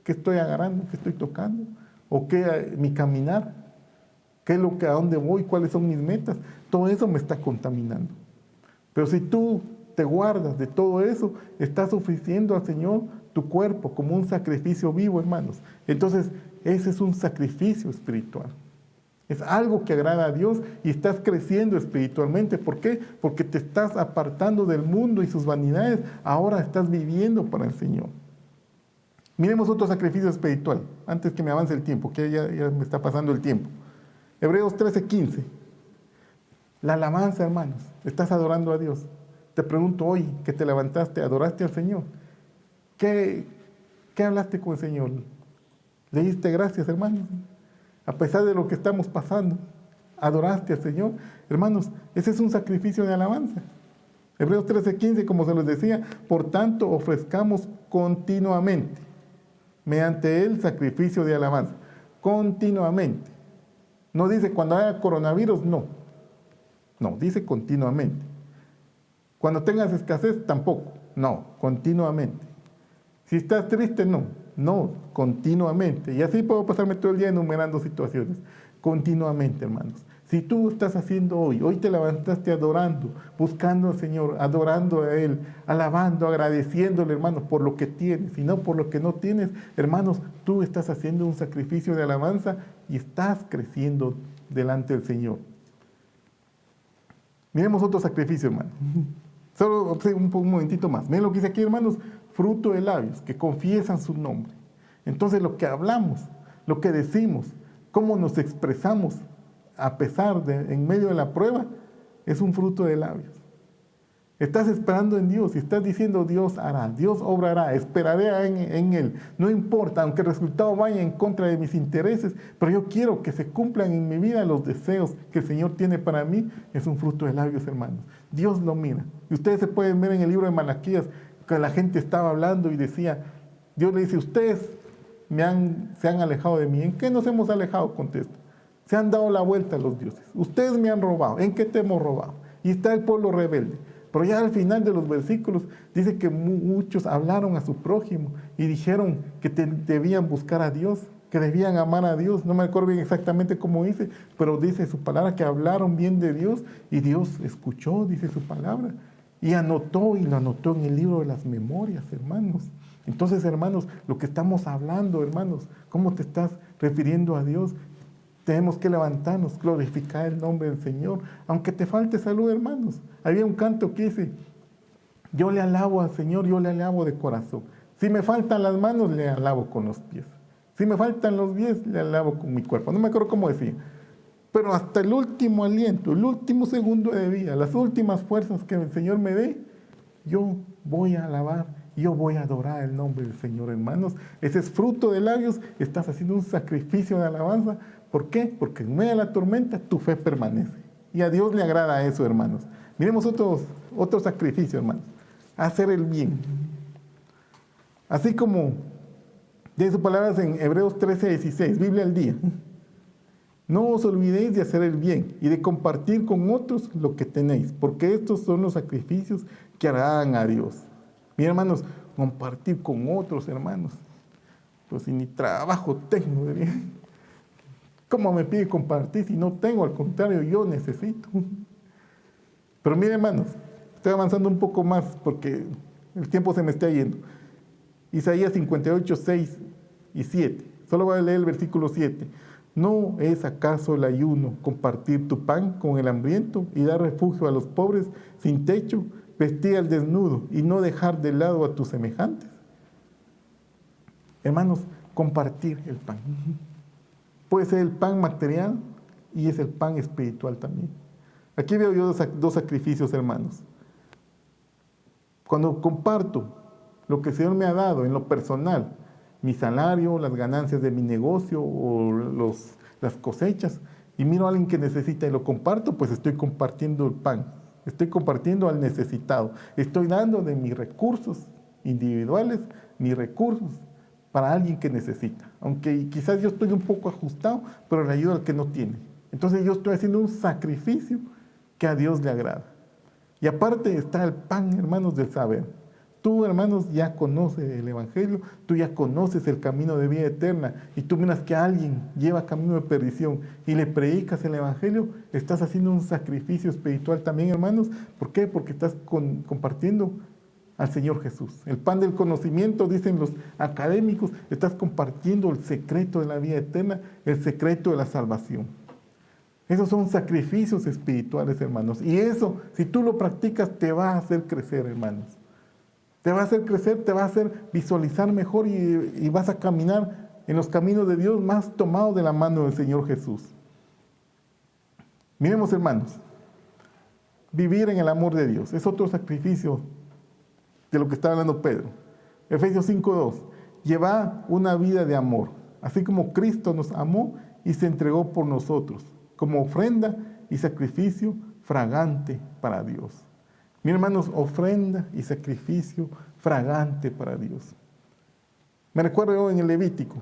qué estoy agarrando, qué estoy tocando, o qué mi caminar, qué es lo que, a dónde voy, cuáles son mis metas, todo eso me está contaminando. Pero si tú te guardas de todo eso, estás ofreciendo al Señor tu cuerpo como un sacrificio vivo, hermanos. Entonces, ese es un sacrificio espiritual. Es algo que agrada a Dios y estás creciendo espiritualmente. ¿Por qué? Porque te estás apartando del mundo y sus vanidades. Ahora estás viviendo para el Señor. Miremos otro sacrificio espiritual, antes que me avance el tiempo, que ya me está pasando el tiempo. Hebreos 13:15. La alabanza, hermanos. Estás adorando a Dios. Te pregunto hoy que te levantaste, adoraste al Señor. ¿Qué hablaste con el Señor? ¿Le diste gracias, hermanos? A pesar de lo que estamos pasando, adoraste al Señor. Hermanos, ese es un sacrificio de alabanza. Hebreos 13:15, como se los decía, por tanto ofrezcamos continuamente, mediante él, sacrificio de alabanza. Continuamente. No dice cuando haya coronavirus, no. No, dice continuamente. Cuando tengas escasez, tampoco. No, continuamente. Si estás triste, no. No, continuamente. Y así puedo pasarme todo el día enumerando situaciones. Continuamente, hermanos. Si tú estás haciendo hoy te levantaste adorando, buscando al Señor, adorando a Él, alabando, agradeciéndole, hermanos, por lo que tienes y no por lo que no tienes, hermanos, tú estás haciendo un sacrificio de alabanza y estás creciendo delante del Señor. Miremos otro sacrificio, hermano. Solo un momentito más. Miren lo que dice aquí, hermanos. Fruto de labios que confiesan su nombre. Entonces lo que hablamos, lo que decimos, cómo nos expresamos a pesar de, en medio de la prueba, es un fruto de labios. Estás esperando en Dios y estás diciendo Dios hará, Dios obrará, esperaré en Él. No importa, aunque el resultado vaya en contra de mis intereses, pero yo quiero que se cumplan en mi vida los deseos que el Señor tiene para mí. Es un fruto de labios, hermanos. Dios lo mira. Y ustedes se pueden ver en el libro de Malaquías, que la gente estaba hablando y decía, Dios le dice, ustedes se han alejado de mí. ¿En qué nos hemos alejado? Contesta. Se han dado la vuelta a los dioses. Ustedes me han robado. ¿En qué te hemos robado? Y está el pueblo rebelde. Pero ya al final de los versículos dice que muchos hablaron a su prójimo y dijeron que debían buscar a Dios, que debían amar a Dios. No me acuerdo bien exactamente cómo dice, pero dice su palabra que hablaron bien de Dios y Dios escuchó, dice su palabra, y anotó y lo anotó en el libro de las memorias, hermanos. Entonces, hermanos, lo que estamos hablando, hermanos, ¿cómo te estás refiriendo a Dios? Tenemos que levantarnos, glorificar el nombre del Señor, aunque te falte salud, hermanos. Había un canto que dice, yo le alabo al Señor, yo le alabo de corazón. Si me faltan las manos, le alabo con los pies. Si me faltan los pies, le alabo con mi cuerpo. No me acuerdo cómo decía. Pero hasta el último aliento, el último segundo de vida, las últimas fuerzas que el Señor me dé, yo voy a alabar, yo voy a adorar el nombre del Señor, hermanos. Ese es fruto de labios, estás haciendo un sacrificio de alabanza. ¿Por qué? Porque en medio de la tormenta tu fe permanece. Y a Dios le agrada eso, hermanos. Miremos otro sacrificio, hermanos. Hacer el bien. Así como de sus palabras en Hebreos 13:16, Biblia al día. No os olvidéis de hacer el bien y de compartir con otros lo que tenéis, porque estos son los sacrificios que harán a Dios. Mis hermanos, compartir con otros, hermanos. Pues si ni trabajo tengo, ¿cómo me pide compartir si no tengo? Al contrario, yo necesito. Pero miren, hermanos, estoy avanzando un poco más porque el tiempo se me está yendo. Isaías 58, 6 y 7. Solo voy a leer el versículo 7. ¿No es acaso el ayuno compartir tu pan con el hambriento y dar refugio a los pobres sin techo, vestir al desnudo y no dejar de lado a tus semejantes? Hermanos, compartir el pan. Puede ser el pan material y es el pan espiritual también. Aquí veo yo dos sacrificios, hermanos. Cuando comparto lo que el Señor me ha dado en lo personal, mi salario, las ganancias de mi negocio o las cosechas, y miro a alguien que necesita y lo comparto, pues estoy compartiendo el pan, estoy compartiendo al necesitado, estoy dando de mis recursos individuales, mis recursos para alguien que necesita, aunque quizás yo estoy un poco ajustado, pero le ayudo al que no tiene. Entonces yo estoy haciendo un sacrificio que a Dios le agrada. Y aparte está el pan, hermanos, del saber. Tú, hermanos, ya conoces el Evangelio, tú ya conoces el camino de vida eterna, y tú miras que alguien lleva camino de perdición y le predicas el Evangelio, estás haciendo un sacrificio espiritual también, hermanos. ¿Por qué? Porque estás compartiendo al Señor Jesús. El pan del conocimiento, dicen los académicos, estás compartiendo el secreto de la vida eterna, el secreto de la salvación. Esos son sacrificios espirituales, hermanos. Y eso, si tú lo practicas, te va a hacer crecer, hermanos. Te va a hacer crecer, te va a hacer visualizar mejor y vas a caminar en los caminos de Dios más tomados de la mano del Señor Jesús. Miremos, hermanos, vivir en el amor de Dios es otro sacrificio de lo que está hablando Pedro. Efesios 5:2, llevad una vida de amor, así como Cristo nos amó y se entregó por nosotros, como ofrenda y sacrificio fragante para Dios. Mis hermanos, ofrenda y sacrificio fragante para Dios. Me recuerdo yo en el Levítico.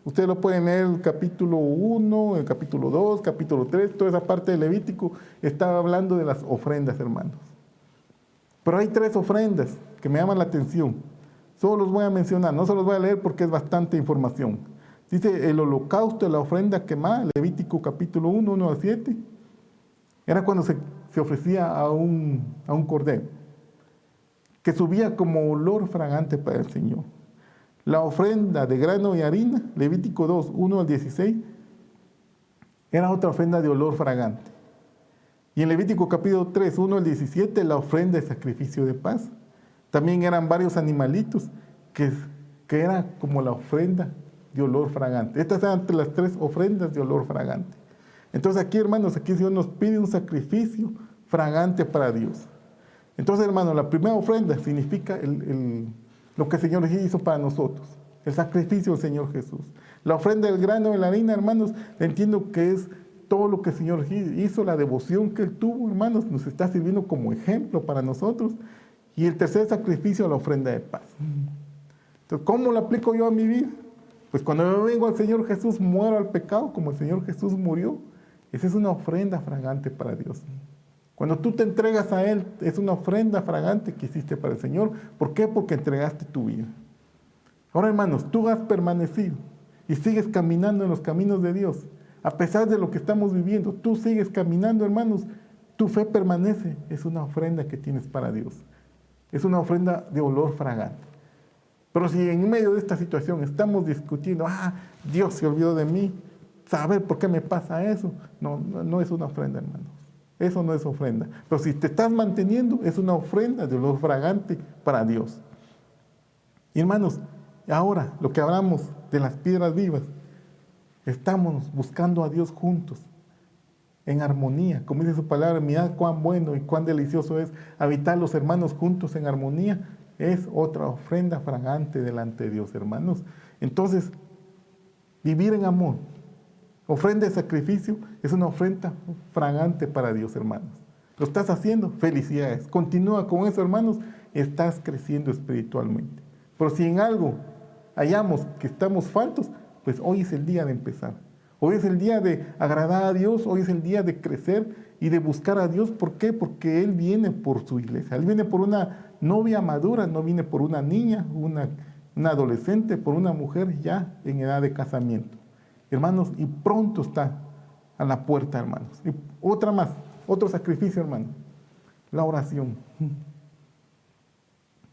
Ustedes lo pueden leer el capítulo 1, el capítulo 2, capítulo 3, toda esa parte del Levítico estaba hablando de las ofrendas, hermanos. Pero hay 3 ofrendas que me llaman la atención. Solo los voy a mencionar, no se los voy a leer porque es bastante información. Dice el holocausto de la ofrenda quemada, Levítico capítulo 1, 1 al 7. Era cuando se ofrecía a un cordero, que subía como olor fragante para el Señor. La ofrenda de grano y harina, Levítico 2, 1 al 16, era otra ofrenda de olor fragante. Y en Levítico capítulo 3, 1 al 17, la ofrenda de sacrificio de paz. También eran varios animalitos que era como la ofrenda de olor fragante. Estas eran las 3 ofrendas de olor fragante. Entonces aquí, hermanos, aquí el Señor nos pide un sacrificio fragante para Dios. Entonces, hermanos, la primera ofrenda significa lo que el Señor hizo para nosotros, el sacrificio del Señor Jesús. La ofrenda del grano y la harina, hermanos, entiendo que es todo lo que el Señor hizo, la devoción que Él tuvo, hermanos, nos está sirviendo como ejemplo para nosotros. Y el tercer sacrificio, la ofrenda de paz. Entonces, ¿cómo lo aplico yo a mi vida? Pues cuando yo vengo al Señor Jesús, muero al pecado como el Señor Jesús murió. Esa es una ofrenda fragante para Dios. Cuando tú te entregas a Él, es una ofrenda fragante que hiciste para el Señor. ¿Por qué? Porque entregaste tu vida. Ahora, hermanos, tú has permanecido y sigues caminando en los caminos de Dios. A pesar de lo que estamos viviendo, tú sigues caminando, hermanos. Tu fe permanece. Es una ofrenda que tienes para Dios. Es una ofrenda de olor fragante. Pero si en medio de esta situación estamos discutiendo, Dios se olvidó de mí, saber por qué me pasa eso. No es una ofrenda, hermanos. Eso no es ofrenda. Pero si te estás manteniendo, es una ofrenda de olor fragante para Dios. Y hermanos, ahora lo que hablamos de las piedras vivas, estamos buscando a Dios juntos, en armonía. Como dice su palabra, mirad cuán bueno y cuán delicioso es habitar los hermanos juntos en armonía. Es otra ofrenda fragante delante de Dios, hermanos. Entonces, vivir en amor, ofrenda de sacrificio, es una ofrenda fragante para Dios, hermanos. ¿Lo estás haciendo? Felicidades. Continúa con eso, hermanos. Estás creciendo espiritualmente. Pero si en algo hallamos que estamos faltos, pues hoy es el día de empezar. Hoy es el día de agradar a Dios, hoy es el día de crecer y de buscar a Dios. ¿Por qué? Porque Él viene por su iglesia. Él viene por una novia madura, no viene por una niña, una adolescente, por una mujer ya en edad de casamiento. Hermanos, y pronto está a la puerta, hermanos. Y otra más, otro sacrificio, hermanos. La oración.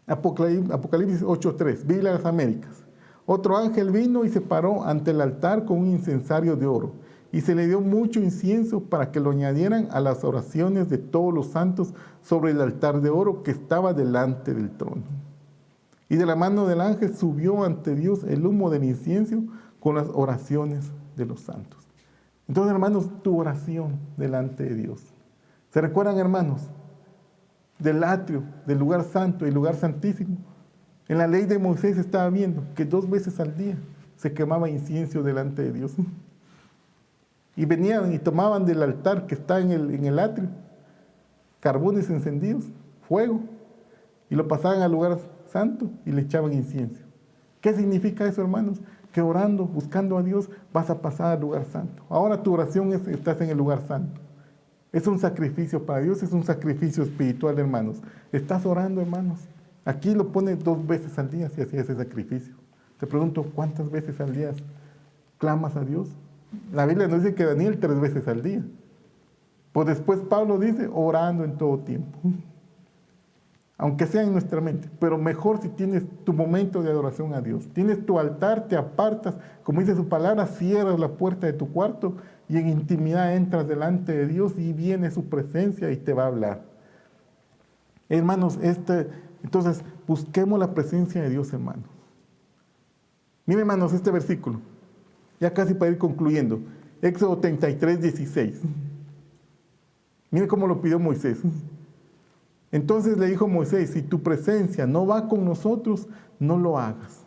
Apocalipsis 8:3, Biblia de las Américas. Otro ángel vino y se paró ante el altar con un incensario de oro, y se le dio mucho incienso para que lo añadieran a las oraciones de todos los santos sobre el altar de oro que estaba delante del trono. Y de la mano del ángel subió ante Dios el humo del incienso con las oraciones de los santos. Entonces, hermanos, tu oración delante de Dios. ¿Se recuerdan, hermanos, del atrio, del lugar santo y lugar santísimo? En la ley de Moisés estaba viendo que 2 veces al día se quemaba incienso delante de Dios. Y venían y tomaban del altar que está en el atrio carbones encendidos, fuego, y lo pasaban al lugar santo y le echaban incienso. ¿Qué significa eso, hermanos? Que orando, buscando a Dios, vas a pasar al lugar santo. Ahora tu oración estás en el lugar santo. Es un sacrificio para Dios, es un sacrificio espiritual, hermanos. Estás orando, hermanos. Aquí lo pone 2 veces al día si hacía ese sacrificio. Te pregunto, ¿cuántas veces al día clamas a Dios? La Biblia nos dice que Daniel 3 veces al día. Pues después Pablo dice, orando en todo tiempo. Aunque sea en nuestra mente, pero mejor si tienes tu momento de adoración a Dios. Tienes tu altar, te apartas, como dice su palabra, cierras la puerta de tu cuarto y en intimidad entras delante de Dios y viene su presencia y te va a hablar. Hermanos, entonces busquemos la presencia de Dios, hermanos. Miren, hermanos, este versículo, ya casi para ir concluyendo, Éxodo 33:16. Miren cómo lo pidió Moisés. Entonces le dijo Moisés, si tu presencia no va con nosotros, no lo hagas.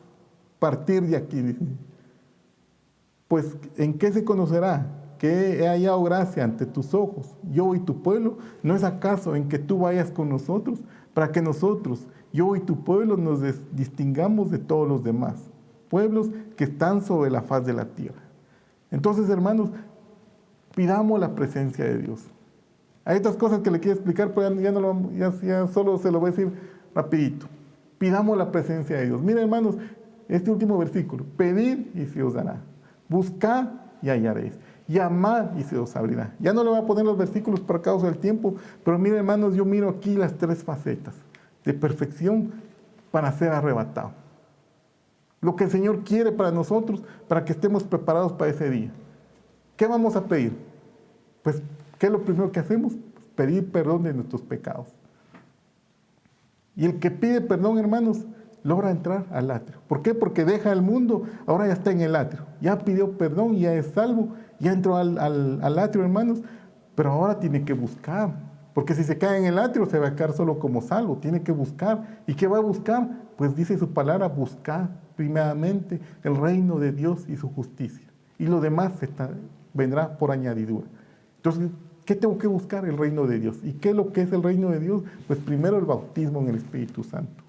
Partir de aquí, dice. Pues, ¿en qué se conocerá que he hallado gracia ante tus ojos, yo y tu pueblo? ¿No es acaso en que tú vayas con nosotros, para que nosotros, yo y tu pueblo, nos distingamos de todos los demás pueblos que están sobre la faz de la tierra? Entonces, hermanos, pidamos la presencia de Dios. Hay otras cosas que le quiero explicar, pero ya solo se lo voy a decir rapidito. Pidamos la presencia de Dios. Miren, hermanos, este último versículo. Pedid y se os dará. Buscad y hallaréis. Llamad y se os abrirá. Ya no le voy a poner los versículos por causa del tiempo, pero miren, hermanos, yo miro aquí las 3 facetas de perfección para ser arrebatado. Lo que el Señor quiere para nosotros, para que estemos preparados para ese día. ¿Qué vamos a pedir? Pues, ¿qué es lo primero que hacemos? Pedir perdón de nuestros pecados. Y el que pide perdón, hermanos, logra entrar al atrio. ¿Por qué? Porque deja el mundo, ahora ya está en el atrio. Ya pidió perdón, ya es salvo, ya entró al atrio, hermanos, pero ahora tiene que buscar. Porque si se cae en el atrio, se va a quedar solo como salvo. Tiene que buscar. ¿Y qué va a buscar? Pues dice su palabra, buscar primeramente el reino de Dios y su justicia. Y lo demás vendrá por añadidura. Entonces, ¿qué tengo que buscar? El reino de Dios. ¿Y qué es lo que es el reino de Dios? Pues primero el bautismo en el Espíritu Santo.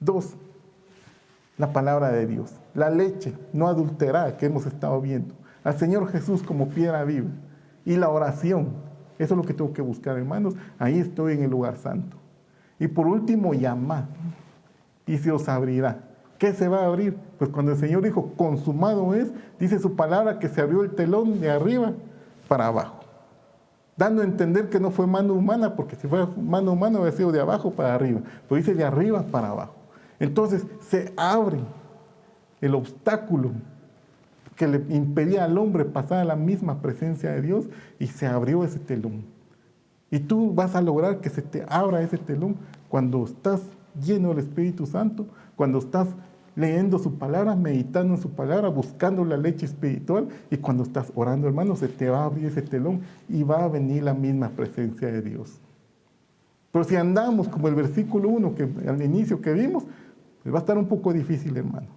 2, la palabra de Dios. La leche no adulterada que hemos estado viendo. Al Señor Jesús como piedra viva. Y la oración. Eso es lo que tengo que buscar, hermanos. Ahí estoy en el lugar santo. Y por último, llamad y se os abrirá. ¿Qué se va a abrir? Pues cuando el Señor dijo, consumado es, dice su palabra que se abrió el telón de arriba para abajo. Dando a entender que no fue mano humana, porque si fuera mano humana hubiera sido de abajo para arriba. Pero dice de arriba para abajo. Entonces se abre el obstáculo que le impedía al hombre pasar a la misma presencia de Dios, y se abrió ese telón. Y tú vas a lograr que se te abra ese telón cuando estás lleno del Espíritu Santo, cuando estás leyendo su palabra, meditando en su palabra, buscando la leche espiritual, y cuando estás orando, hermano, se te va a abrir ese telón y va a venir la misma presencia de Dios. Pero si andamos como el versículo 1 que al inicio que vimos, pues va a estar un poco difícil, hermanos.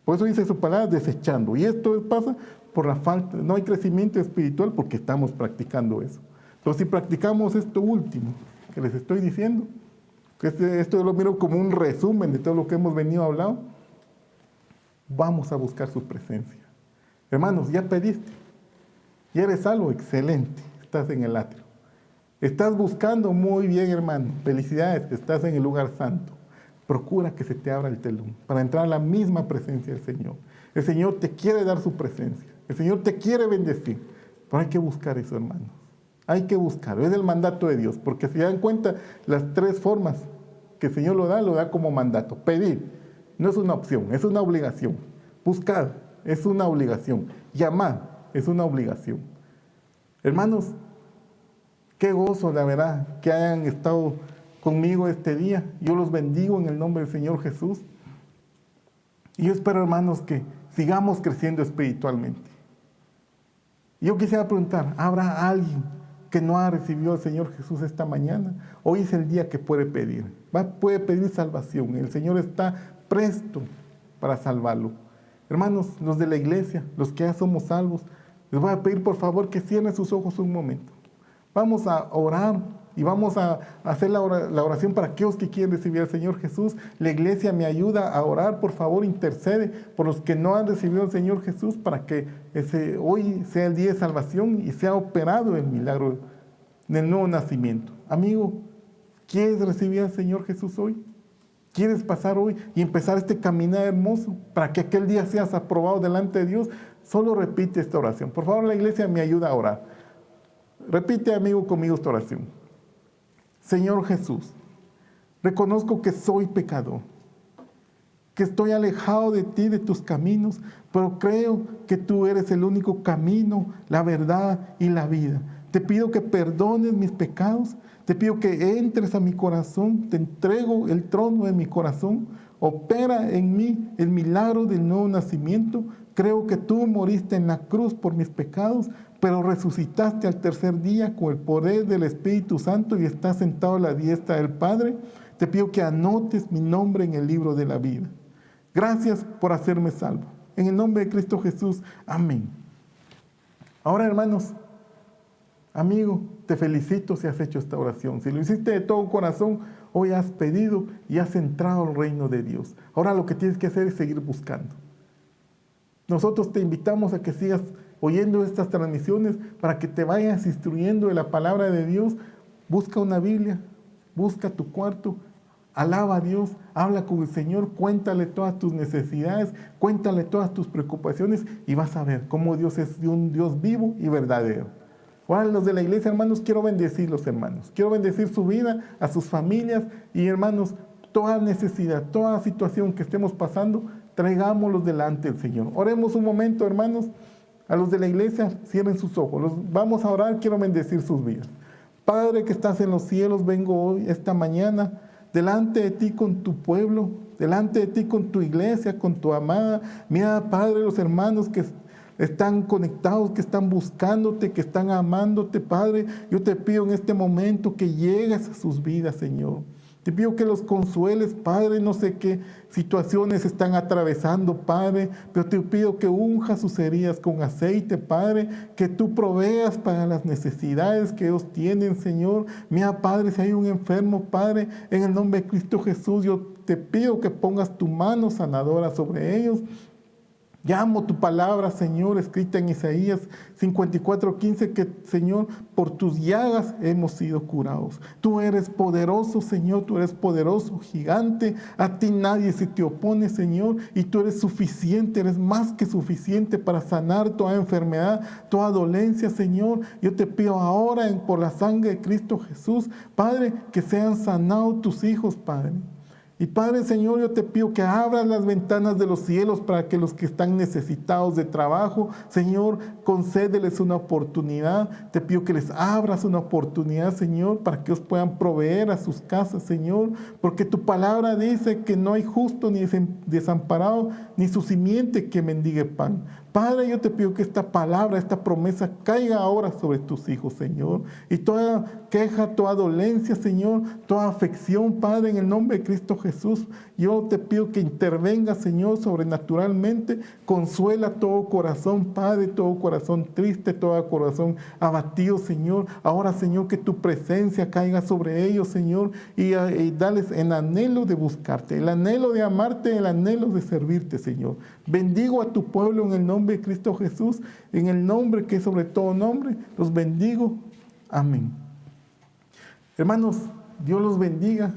Por eso dice su palabra, desechando. Y esto pasa por la falta, no hay crecimiento espiritual porque estamos practicando eso. Pero si practicamos esto último que les estoy diciendo, que esto yo lo miro como un resumen de todo lo que hemos venido hablando, vamos a buscar su presencia. Hermanos, ya pediste, ya eres salvo, excelente, estás en el atrio. Estás buscando, muy bien, hermano, felicidades, estás en el lugar santo. Procura que se te abra el telón para entrar a la misma presencia del Señor. El Señor te quiere dar su presencia, el Señor te quiere bendecir, pero hay que buscar eso, hermanos. Hay que buscar, es el mandato de Dios, porque si dan cuenta, las tres formas que el Señor lo da como mandato. Pedir no es una opción, es una obligación. Buscar es una obligación. Llamar es una obligación. Hermanos, qué gozo, la verdad, que hayan estado conmigo este día. Yo los bendigo en el nombre del Señor Jesús. Y yo espero, hermanos, que sigamos creciendo espiritualmente. Yo quisiera preguntar, ¿habrá alguien que no ha recibido al Señor Jesús esta mañana? Hoy es el día que puede pedir. Puede pedir salvación. El Señor está presto para salvarlo. Hermanos, los de la iglesia, los que ya somos salvos, les voy a pedir por favor que cierren sus ojos un momento. Vamos a orar y vamos a hacer la oración para aquellos que quieren recibir al Señor Jesús. La iglesia me ayuda a orar, por favor, intercede por los que no han recibido al Señor Jesús para que hoy sea el día de salvación y sea operado el milagro del nuevo nacimiento. Amigo, ¿quieres recibir al Señor Jesús hoy? ¿Quieres pasar hoy y empezar este caminar hermoso para que aquel día seas aprobado delante de Dios? Solo repite esta oración. Por favor, la iglesia me ayuda a orar. Repite, amigo, conmigo esta oración. Señor Jesús, reconozco que soy pecador, que estoy alejado de ti, de tus caminos, pero creo que tú eres el único camino, la verdad y la vida. Te pido que perdones mis pecados, te pido que entres a mi corazón, te entrego el trono de mi corazón, opera en mí el milagro del nuevo nacimiento. Creo que tú moriste en la cruz por mis pecados, pero resucitaste al tercer día con el poder del Espíritu Santo y estás sentado a la diestra del Padre. Te pido que anotes mi nombre en el libro de la vida. Gracias por hacerme salvo. En el nombre de Cristo Jesús, amén. Ahora, hermanos, amigo, te felicito si has hecho esta oración. Si lo hiciste de todo corazón, hoy has pedido y has entrado al reino de Dios. Ahora lo que tienes que hacer es seguir buscando. Nosotros te invitamos a que sigas oyendo estas transmisiones para que te vayas instruyendo de la palabra de Dios. Busca una Biblia, busca tu cuarto, alaba a Dios, habla con el Señor, cuéntale todas tus necesidades, cuéntale todas tus preocupaciones y vas a ver cómo Dios es un Dios vivo y verdadero. Ahora, los de la iglesia, hermanos, quiero bendecirlos, hermanos. Quiero bendecir su vida, a sus familias y, hermanos, toda necesidad, toda situación que estemos pasando, traigámoslos delante del Señor. Oremos un momento, hermanos. A los de la iglesia, cierren sus ojos. Vamos a orar, quiero bendecir sus vidas. Padre que estás en los cielos, vengo hoy, esta mañana, delante de ti con tu pueblo, delante de ti con tu iglesia, con tu amada. Mira, Padre, los hermanos que están conectados, que están buscándote, que están amándote, Padre. Yo te pido en este momento que llegues a sus vidas, Señor. Te pido que los consueles, Padre, no sé qué situaciones están atravesando, Padre, pero te pido que unjas sus heridas con aceite, Padre, que tú proveas para las necesidades que ellos tienen, Señor. Mira, Padre, si hay un enfermo, Padre, en el nombre de Cristo Jesús, yo te pido que pongas tu mano sanadora sobre ellos. Llamo tu palabra, Señor, escrita en Isaías 54:15, que, Señor, por tus llagas hemos sido curados. Tú eres poderoso, Señor, tú eres poderoso, gigante. A ti nadie se te opone, Señor, y tú eres suficiente, eres más que suficiente para sanar toda enfermedad, toda dolencia, Señor. Yo te pido ahora, por la sangre de Cristo Jesús, Padre, que sean sanados tus hijos, Padre. Y Padre Señor, yo te pido que abras las ventanas de los cielos para que los que están necesitados de trabajo, Señor, concédeles una oportunidad. Te pido que les abras una oportunidad, Señor, para que ellos puedan proveer a sus casas, Señor, porque tu palabra dice que no hay justo ni desamparado, ni su simiente que mendigue pan. Padre, yo te pido que esta palabra, esta promesa caiga ahora sobre tus hijos, Señor. Y toda queja, toda dolencia, Señor, toda afección, Padre, en el nombre de Cristo Jesús, yo te pido que intervenga, Señor, sobrenaturalmente. Consuela todo corazón, Padre, todo corazón triste, todo corazón abatido, Señor. Ahora, Señor, que tu presencia caiga sobre ellos, Señor, y dales el anhelo de buscarte, el anhelo de amarte, el anhelo de servirte, Señor. Bendigo a tu pueblo en el nombre de Cristo Jesús, en el nombre que es sobre todo nombre, los bendigo. Amén. Hermanos, Dios los bendiga.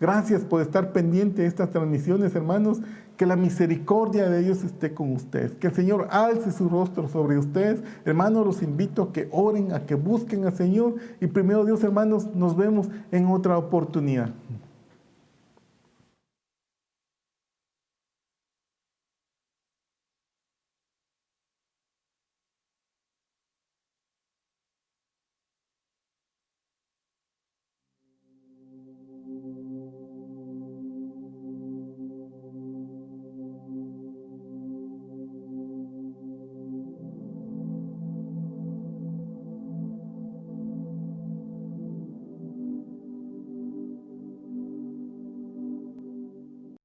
Gracias por estar pendiente de estas transmisiones, hermanos. Que la misericordia de Dios esté con ustedes. Que el Señor alce su rostro sobre ustedes. Hermanos, los invito a que oren, a que busquen al Señor. Y primero Dios, hermanos, nos vemos en otra oportunidad.